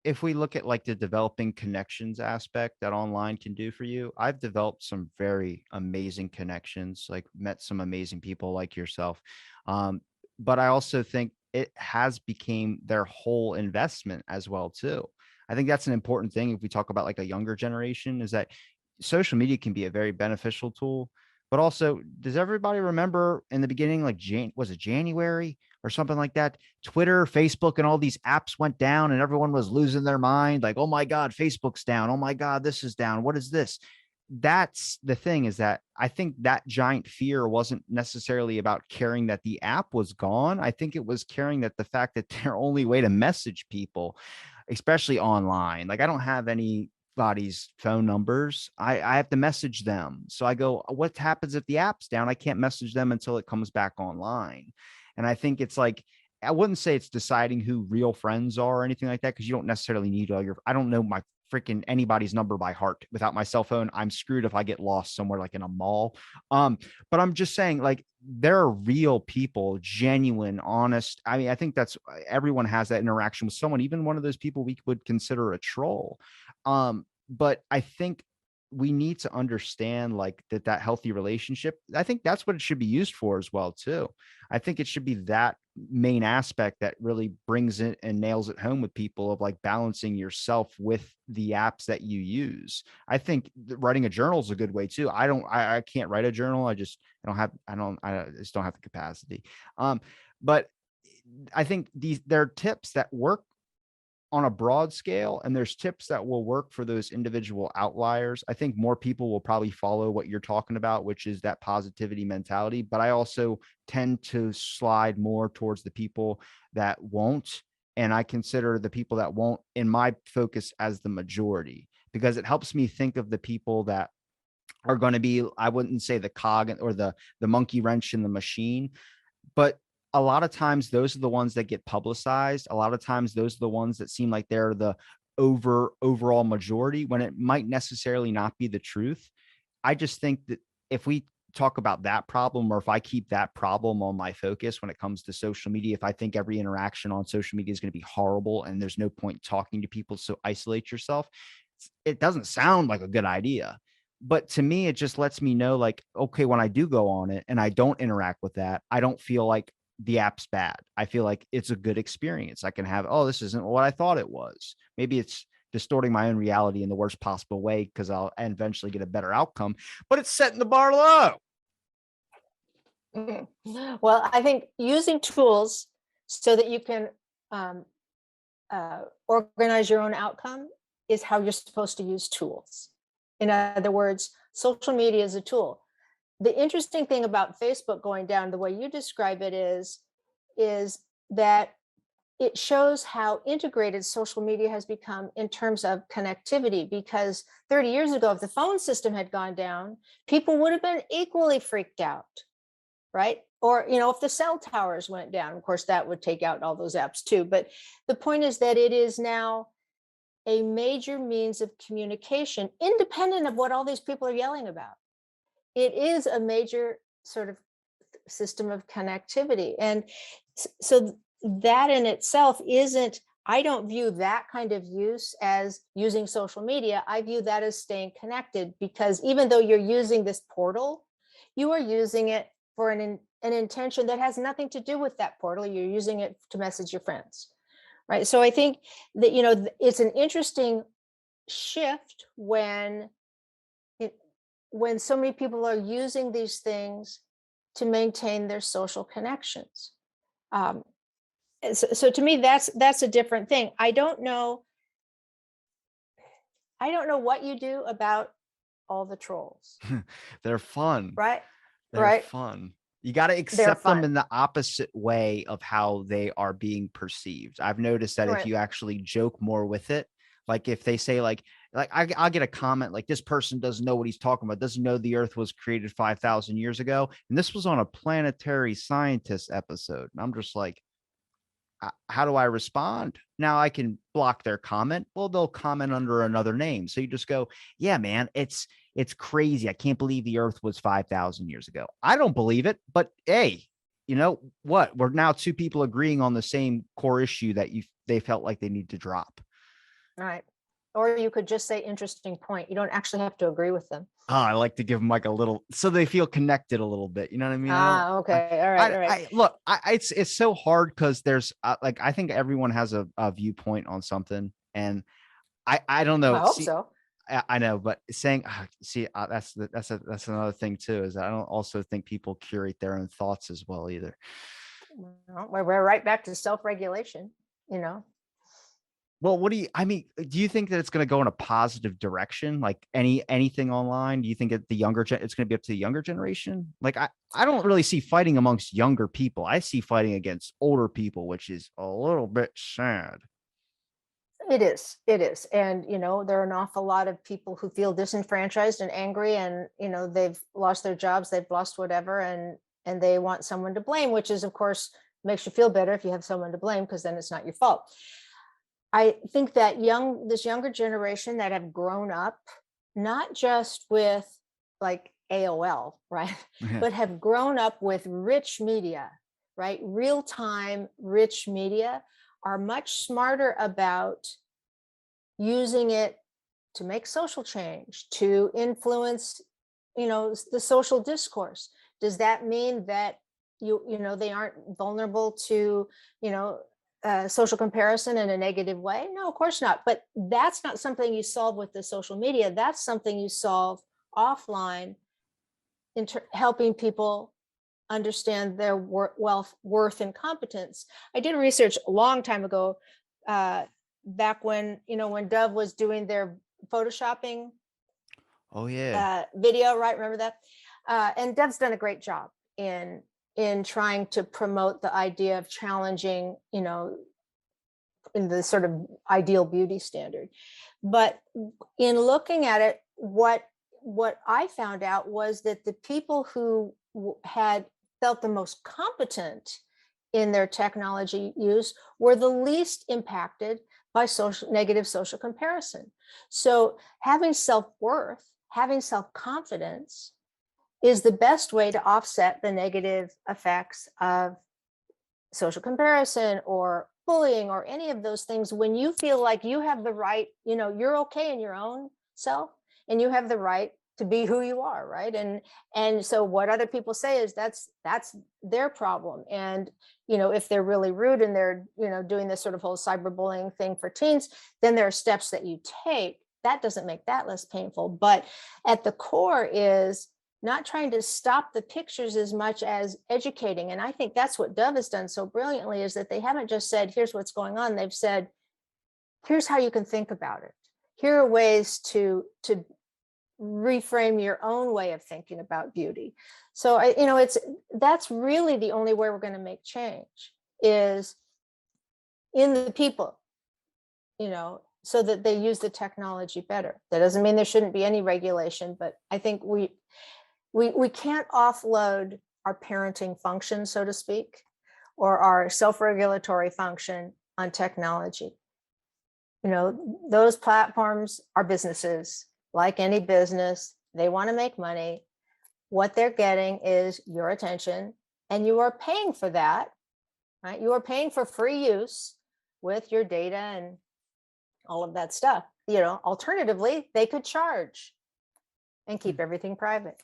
if we look at like the developing connections aspect that online can do for you, I've developed some very amazing connections, like met some amazing people like yourself. Um, but I also think it has became their whole investment as well too. I think that's an important thing if we talk about like a younger generation is that social media can be a very beneficial tool, but also does everybody remember in the beginning, like was it January or something like that? Twitter, Facebook, and all these apps went down and everyone was losing their mind. Like, oh my God, Facebook's down. Oh my God, this is down. What is this? That's the thing is that I think that giant fear wasn't necessarily about caring that the app was gone. I think it was caring that the fact that their only way to message people, especially online, like I don't have anybody's phone numbers. I have to message them. So I go, what happens if the app's down? I can't message them until it comes back online. And I think it's like, I wouldn't say it's deciding who real friends are or anything like that, because you don't necessarily need all your, I don't know my freaking anybody's number by heart. Without my cell phone, I'm screwed if I get lost somewhere like in a mall. Um, but I'm just saying, like, there are real people, genuine, honest. I mean, I think that's everyone has that interaction with someone, even one of those people we would consider a troll. But I think we need to understand like that healthy relationship. I think that's what it should be used for as well, too. I think it should be that main aspect that really brings it and nails it home with people of like balancing yourself with the apps that you use. I think writing a journal is a good way too. I can't write a journal. I just don't have the capacity. But I think there are tips that work on a broad scale, and there's tips that will work for those individual outliers. I think more people will probably follow what you're talking about, which is that positivity mentality. But I also tend to slide more towards the people that won't. And I consider the people that won't in my focus as the majority, because it helps me think of the people that are going to be, I wouldn't say the cog or the monkey wrench in the machine, but a lot of times those are the ones that get publicized. A lot of times those are the ones that seem like they're the overall majority when it might necessarily not be the truth. I just think that if we talk about that problem, or if I keep that problem on my focus when it comes to social media, if I think every interaction on social media is going to be horrible and there's no point talking to people, so isolate yourself, it doesn't sound like a good idea. But to me, it just lets me know, like, okay, when I do go on it and I don't interact with that, I don't feel like the app's bad. I feel like it's a good experience. I can have, oh, this isn't what I thought it was. Maybe it's distorting my own reality in the worst possible way because I'll eventually get a better outcome, but it's setting the bar low. Mhm. Well, I think using tools so that you can um, organize your own outcome is how you're supposed to use tools. In other words, social media is a tool. The interesting thing about Facebook going down the way you describe it is that it shows how integrated social media has become in terms of connectivity, because 30 years ago, if the phone system had gone down, people would have been equally freaked out, right? Or, if the cell towers went down, of course, that would take out all those apps too. But the point is that it is now a major means of communication, independent of what all these people are yelling about. It is a major sort of system of connectivity. And so that in itself isn't, I don't view that kind of use as using social media. I view that as staying connected, because even though you're using this portal, you are using it for an intention that has nothing to do with that portal. You're using it to message your friends, right? So I think that, it's an interesting shift it, when so many people are using these things to maintain their social connections. Um, so to me, that's a different thing. I don't know what you do about all the trolls, They're fun. right? They're Right? fun. You got to They're accept them fun, in the opposite way of how they are being perceived. I've noticed that if right? you actually joke more with it, like if they say I'll get a comment like this person doesn't know what he's talking about, doesn't know the earth was created 5,000 years ago. And this was on a planetary scientist episode. And I'm just like, how do I respond? Now I can block their comment. Well, they'll comment under another name. So you just go, yeah, man, it's crazy. I can't believe the earth was 5,000 years ago. I don't believe it, but hey, you know what? We're now two people agreeing on the same core issue that they felt like they need to drop. All right. Or you could just say interesting point. You don't actually have to agree with them. Oh, I like to give them like a little, so they feel connected a little bit. You know what I mean? I don't. Ah, okay. All right. All right. I look. It's so hard because there's like I think everyone has a viewpoint on something, and I don't I know. hope See, so. I know, but saying see that's another thing too, is I don't also think people curate their own thoughts as well either. Well, we're right back to self-regulation, you know. Well, what do you? I mean, do you think that it's going to go in a positive direction? Like anything online? Do you think it's going to be up to the younger generation? Like I don't really see fighting amongst younger people. I see fighting against older people, which is a little bit sad. It is. It is. And, you know, there are an awful lot of people who feel disenfranchised and angry and, you know, they've lost their jobs, they've lost whatever, and they want someone to blame, which is, of course, makes you feel better if you have someone to blame because then it's not your fault. I think that this younger generation that have grown up, not just with like AOL, right? Yeah. But have grown up with rich media, right? Real time, rich media are much smarter about using it to make social change, to influence, you know, the social discourse. Does that mean that you know, they aren't vulnerable to, you know, social comparison in a negative way? No, of course not. But that's not something you solve with the social media. That's something you solve offline in helping people understand their wealth, worth, and competence. I did research a long time ago, back when, you know, when Dove was doing their photoshopping Oh yeah. video, right? Remember that? And Dove's done a great job in trying to promote the idea of challenging, you know, in the sort of ideal beauty standard. But in looking at it, what I found out was that the people who had felt the most competent in their technology use were the least impacted by negative social comparison. So having self-worth, having self-confidence is the best way to offset the negative effects of social comparison or bullying or any of those things. When you feel like you have the right, you know, you're okay in your own self and you have the right to be who you are, right? And so what other people say is that's their problem. And you know, if they're really rude and they're, you know, doing this sort of whole cyberbullying thing for teens, then there are steps that you take. That doesn't make that less painful. But at the core is not trying to stop the pictures as much as educating. And I think that's what Dove has done so brilliantly, is that they haven't just said, here's what's going on. They've said, here's how you can think about it. Here are ways to reframe your own way of thinking about beauty. So you know, that's really the only way we're going to make change, is in the people, you know, so that they use the technology better. That doesn't mean there shouldn't be any regulation, but I think we can't offload our parenting function, so to speak, or our self-regulatory function on technology. You know, those platforms are businesses. Like any business, they want to make money. What they're getting is your attention, and you are paying for that, right? You are paying for free use with your data and all of that stuff. You know, alternatively, they could charge and keep everything private.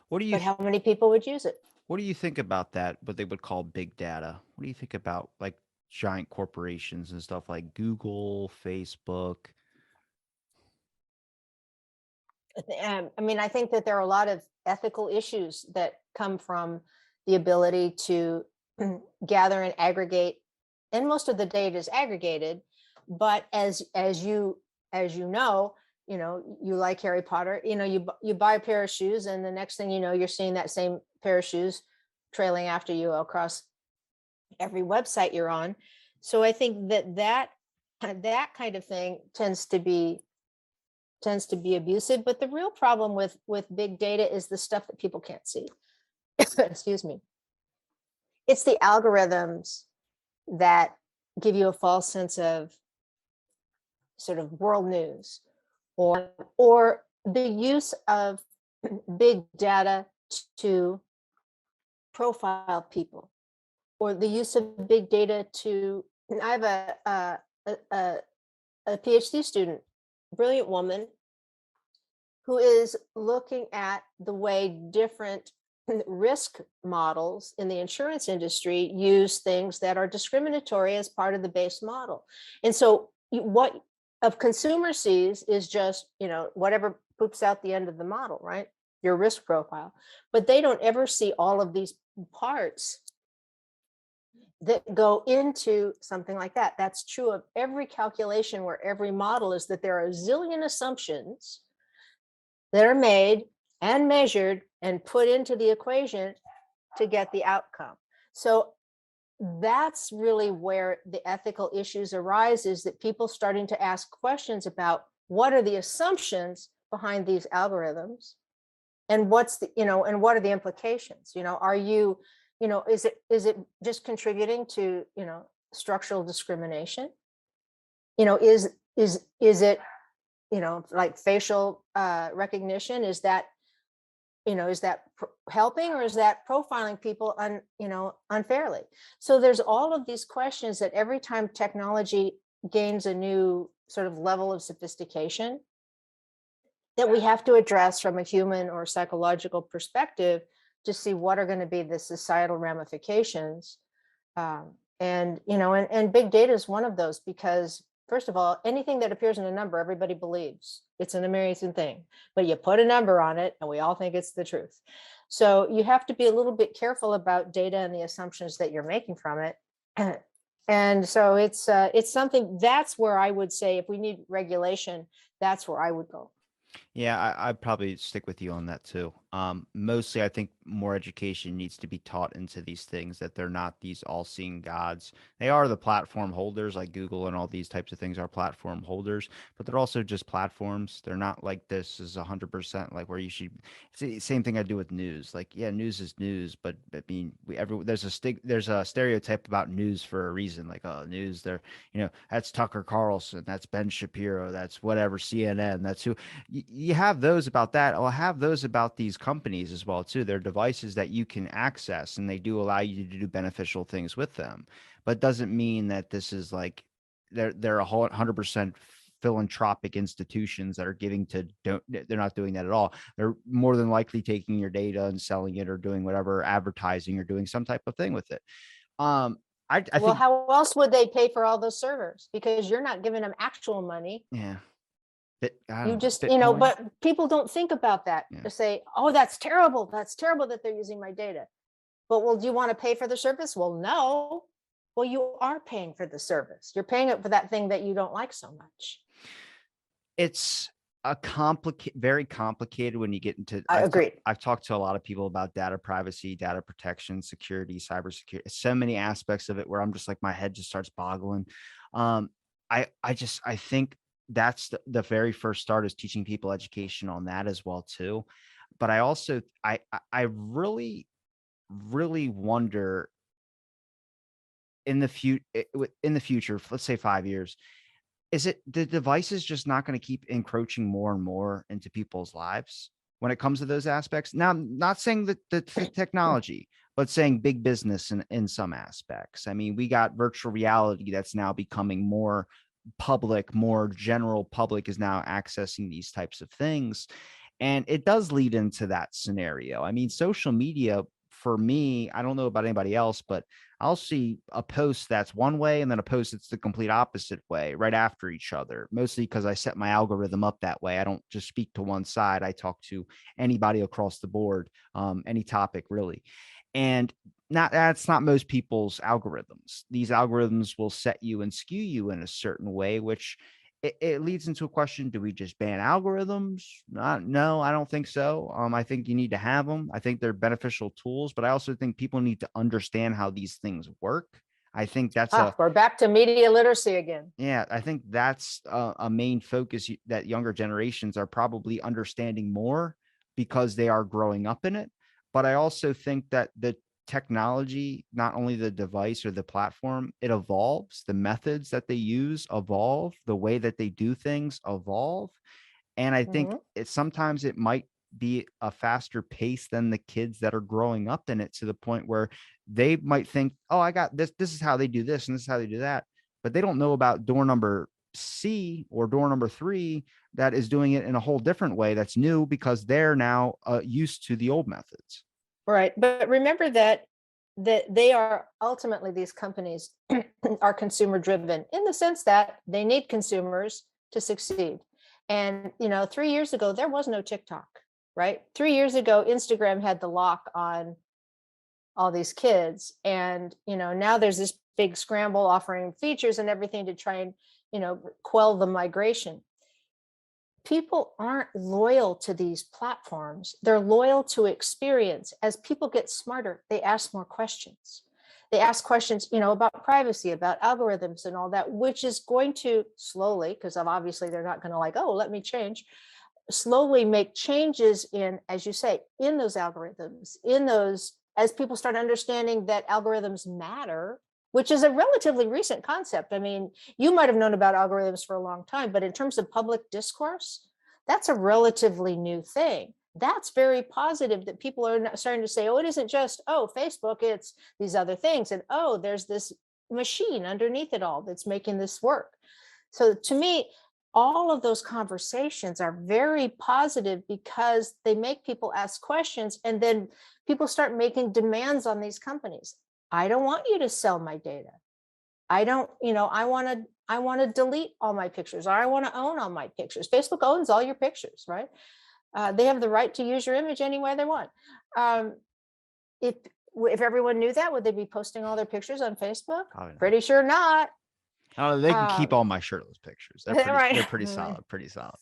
What do you But how many people would use it? What do you think about that? What they would call big data? What do you think about like giant corporations and stuff like Google, Facebook? I mean, I think that there are a lot of ethical issues that come from the ability to gather and aggregate, and most of the data is aggregated. But as you know, you like Harry Potter. You know, you buy a pair of shoes, and the next thing you know, you're seeing that same pair of shoes trailing after you across every website you're on. So I think that kind of thing tends to be abusive. But the real problem with big data is the stuff that people can't see. Excuse me. It's the algorithms that give you a false sense of sort of world news, or the use of big data to profile people, or the use of big data to, I have a, a, a PhD student, brilliant woman, who is looking at the way different risk models in the insurance industry use things that are discriminatory as part of the base model. And so what a consumer sees is just, whatever poops out the end of the model, right? Your risk profile. But they don't ever see all of these parts that go into something like that. That's true of every calculation where every model is, that there are a zillion assumptions that are made and measured and put into the equation to get the outcome. So that's really where the ethical issues arise, is that people starting to ask questions about what are the assumptions behind these algorithms, and what's the, and what are the implications? Are you, is it just contributing to, structural discrimination? Is it, like facial recognition? Is that, helping, or is that profiling people unfairly? So there's all of these questions that every time technology gains a new sort of level of sophistication, that we have to address from a human or psychological perspective to see what are going to be the societal ramifications. And big data is one of those, because first of all, anything that appears in a number, everybody believes. It's an amazing thing, but you put a number on it and we all think it's the truth. So you have to be a little bit careful about data and the assumptions that you're making from it. And so it's something, that's where I would say, if we need regulation, that's where I would go. Yeah, I'd probably stick with you on that too. Mostly, I think more education needs to be taught into these things, that they're not these all-seeing gods. They are the platform holders, like Google and all these types of things are platform holders, but they're also just platforms. They're not like this is 100% like where you should. It's the same thing I do with news. Like, yeah, news is news, but I mean, there's a stereotype about news for a reason. Like, oh, news, that's Tucker Carlson, that's Ben Shapiro, that's whatever CNN, that's who. You have those about that. I'll have those about these companies as well too. They're devices that you can access, and they do allow you to do beneficial things with them. But doesn't mean that this is like they're 100% philanthropic institutions that are giving to. Don't They're not doing that at all. They're more than likely taking your data and selling it, or doing whatever advertising, or doing some type of thing with it. Um, I Well, think, how else would they pay for all those servers? Because you're not giving them actual money. yeah, I You don't know, just, Bitcoin. but people don't think about that, Yeah. to say, oh, that's terrible. That's terrible that they're using my data. But, well, do you want to pay for the service? Well, no. Well, you are paying for the service. You're paying it for that thing that you don't like so much. It's a very complicated when you get into. I agreed. I've talked to a lot of people about data privacy, data protection, security, cybersecurity, so many aspects of it where I'm just like, my head just starts boggling. Um, I think that's the very first start, is teaching people education on that as well too. But I also I really really wonder in the future, let's say 5 years, is it the device is just not going to keep encroaching more and more into people's lives when it comes to those aspects? Now, I'm not saying that the technology, but saying big business in some aspects. I mean, we got virtual reality that's now becoming more public, more general public is now accessing these types of things. And it does lead into that scenario. I mean, social media for me, I don't know about anybody else, but I'll see a post that's one way and then a post that's the complete opposite way right after each other, mostly because I set my algorithm up that way. I don't just speak to one side. I talk to anybody across the board, any topic really. And that's not most people's algorithms. These algorithms will set you and skew you in a certain way, which it leads into a question: do we just ban algorithms? No, I don't think so. I think you need to have them. I think they're beneficial tools, but I also think people need to understand how these things work. I think that's a We're back to media literacy again. Yeah, I think that's a main focus, that younger generations are probably understanding more because they are growing up in it. But I also think that the technology, not only the device or the platform, it evolves. The methods that they use evolve. The way that they do things evolve. And I think Mhm. sometimes it might be a faster pace than the kids that are growing up in it, to the point where they might think, oh, I got this. This is how they do this, and this is how they do that. But they don't know about door number C or door number 3 that is doing it in a whole different way that's new, because they're now used to the old methods. Right. But remember that they are ultimately, these companies are consumer driven in the sense that they need consumers to succeed. And 3 years ago there was no TikTok, right? 3 years ago Instagram had the lock on all these kids, and now there's this big scramble offering features and everything to try and quell the migration. People aren't loyal to these platforms. They're loyal to experience. As people get smarter, they ask more questions. They ask questions, about privacy, about algorithms and all that, which is going to slowly, because obviously they're not going to like, oh, let me change, slowly make changes in, as you say, in those algorithms, in those, as people start understanding that algorithms matter, which is a relatively recent concept. I mean, you might have known about algorithms for a long time, but in terms of public discourse, that's a relatively new thing. That's very positive, that people are starting to say, oh, it isn't just, oh, Facebook, it's these other things. And oh, there's this machine underneath it all that's making this work. So to me, all of those conversations are very positive because they make people ask questions, and then people start making demands on these companies. I don't want you to sell my data. I don't, I want to delete all my pictures, or I want to own all my pictures. Facebook owns all your pictures, right? They have the right to use your image any way they want. If everyone knew that, would they be posting all their pictures on Facebook? Pretty sure not. Oh, they can keep all my shirtless pictures. They're pretty solid. Pretty solid.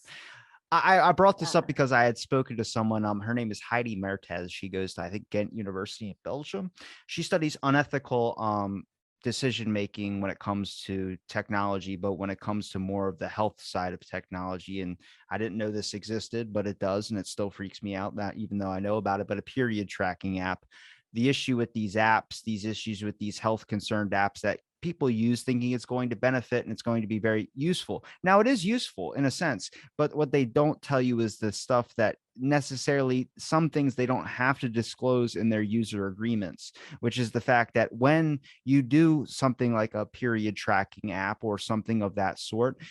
I brought this up because I had spoken to someone. Her name is Heidi Mertes. She goes to, I think, Ghent University in Belgium. She studies unethical decision making when it comes to technology, but when it comes to more of the health side of technology. And I didn't know this existed, but it does, and it still freaks me out, that even though I know about it. But a period tracking app. The issue with these apps, these issues with these health concerned apps that people use, thinking it's going to benefit and it's going to be very useful. Now, it is useful in a sense, but what they don't tell you is the stuff that necessarily, some things they don't have to disclose in their user agreements, which is the fact that when you do something like a period tracking app or something of that sort,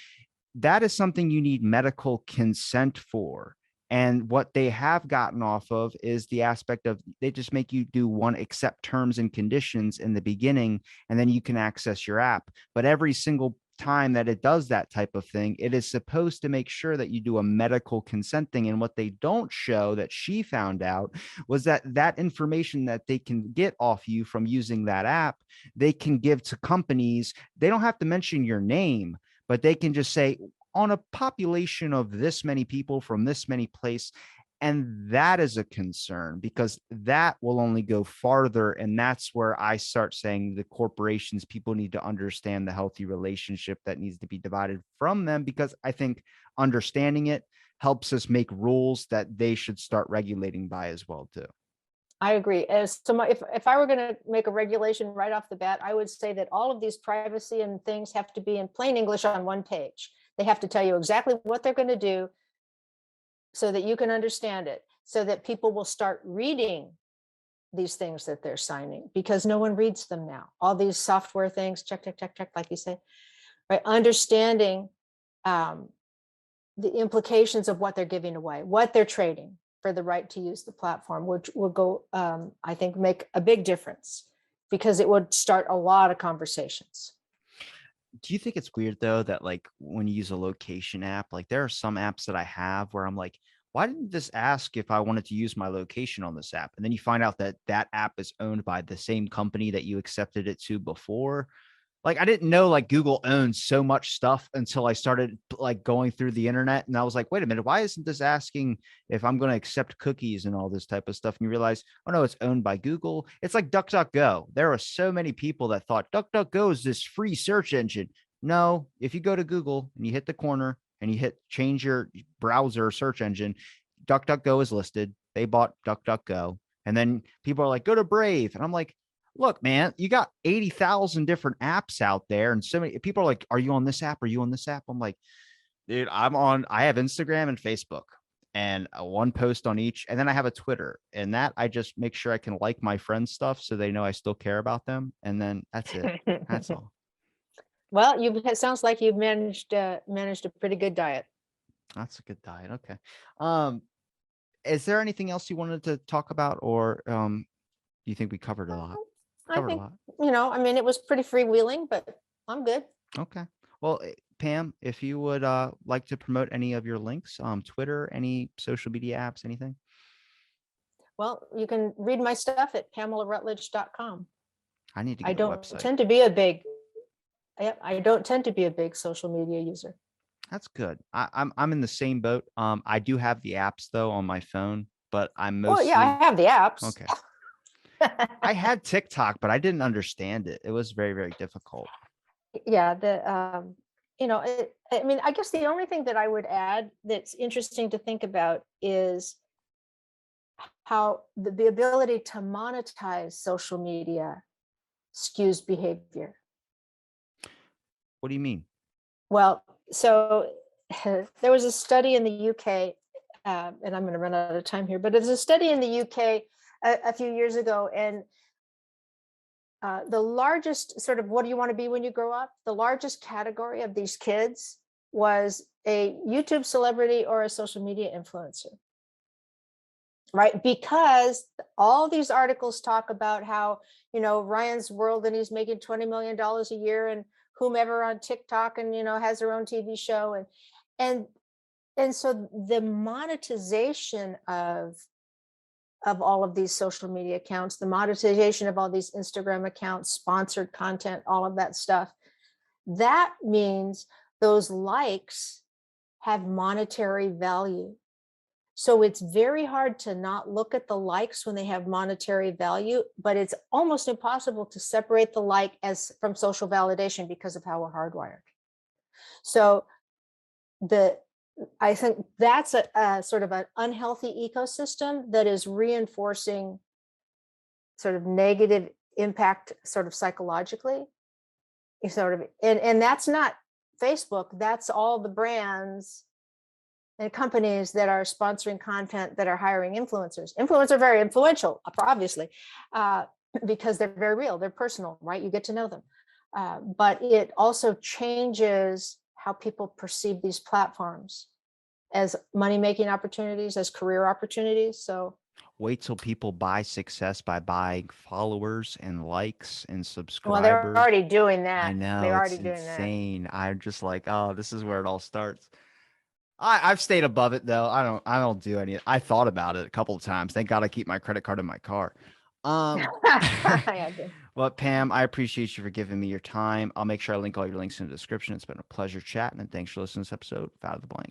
that is something you need medical consent for. And what they have gotten off of is the aspect of, they just make you do one, accept terms and conditions in the beginning, and then you can access your app. But every single time that it does that type of thing, it is supposed to make sure that you do a medical consent thing. And what they don't show, that she found out, was that that information that they can get off you from using that app, they can give to companies. They don't have to mention your name, but they can just say, on a population of this many people from this many place. And that is a concern, because that will only go farther. And that's where I start saying the corporations, people need to understand the healthy relationship that needs to be divided from them, because I think understanding it helps us make rules that they should start regulating by as well too. I agree. If I were going to make a regulation right off the bat, I would say that all of these privacy and things have to be in plain English on one page. They have to tell you exactly what they're going to do so that you can understand it, so that people will start reading these things that they're signing, because no one reads them now. All these software things, check, check, check, check, like you say, right? Understanding the implications of what they're giving away, what they're trading for the right to use the platform, which will go, I think, make a big difference, because it would start a lot of conversations. Do you think it's weird though that, like, when you use a location app, like there are some apps that I have where I'm like, why didn't this ask if I wanted to use my location on this app? And then you find out that that app is owned by the same company that you accepted it to before. Like, I didn't know like Google owns so much stuff until I started like going through the internet, and I was like, wait a minute, why isn't this asking if I'm going to accept cookies and all this type of stuff? And you realize, oh no, it's owned by Google. It's like DuckDuckGo. There are so many people that thought DuckDuckGo is this free search engine. No, if you go to Google and you hit the corner and you hit change your browser search engine, DuckDuckGo is listed. They bought DuckDuckGo. And then people are like, go to Brave. And I'm like, look, man, you got 80,000 different apps out there. And so many people are like, are you on this app? Are you on this app? I'm like, dude, I have Instagram and Facebook. and one post on each. And then I have a Twitter, and that I just make sure I can like my friends' stuff so they know I still care about them. And then that's it. That's all. Well, it sounds like you've managed a pretty good diet. That's a good diet. Okay. Um, is there anything else you wanted to talk about, or do you think we covered a lot? I Covered a think, lot. I mean, it was pretty freewheeling, but I'm good. Okay. Well, Pam, if you would like to promote any of your links, Twitter, any social media apps, anything. Well, you can read my stuff at PamelaRutledge.com. I need to I get a don't website. tend to be a big, I don't tend to be a big social media user. That's good. I'm in the same boat. I do have the apps though on my phone, but I'm Well, yeah, I mostly have the apps. okay. I had TikTok, but I didn't understand it. It was very, very difficult. Yeah, I mean, I guess the only thing that I would add that's interesting to think about is how the ability to monetize social media skews behavior. What do you mean? Well, so there was a study in the UK, and I'm going to run out of time here, but there's a study in the UK a few years ago, and the largest sort of what do you want to be when you grow up? The largest category of these kids was a YouTube celebrity or a social media influencer. Right, because all these articles talk about how Ryan's World and he's making $20 million a year, and whomever on TikTok and has their own TV show, and and so the monetization of all of these social media accounts, the monetization of all these Instagram accounts, sponsored content, all of that stuff, that means those likes have monetary value. So it's very hard to not look at the likes when they have monetary value, but it's almost impossible to separate the like as from social validation because of how we're hardwired. So I think that's a sort of an unhealthy ecosystem that is reinforcing sort of negative impact sort of psychologically. And that's not Facebook, that's all the brands and companies that are sponsoring content that are hiring influencers. Influencers are very influential, obviously, because they're very real, they're personal, right? You get to know them. But it also changes how people perceive these platforms as money-making opportunities, as career opportunities. So Wait till people buy success by buying followers and likes and well, they're subscribers. already doing I that. know They're it's already doing that. insane. I'm just like, oh, this is where it all starts. I've stayed above it though. I don't do any. I thought about it a couple of times. Thank God I keep my credit card in my car. Um, well, Pam, I appreciate you for giving me your time. I'll make sure I link all your links in the description. It's been a pleasure chatting, and thanks for listening to this episode of Out of the Blank.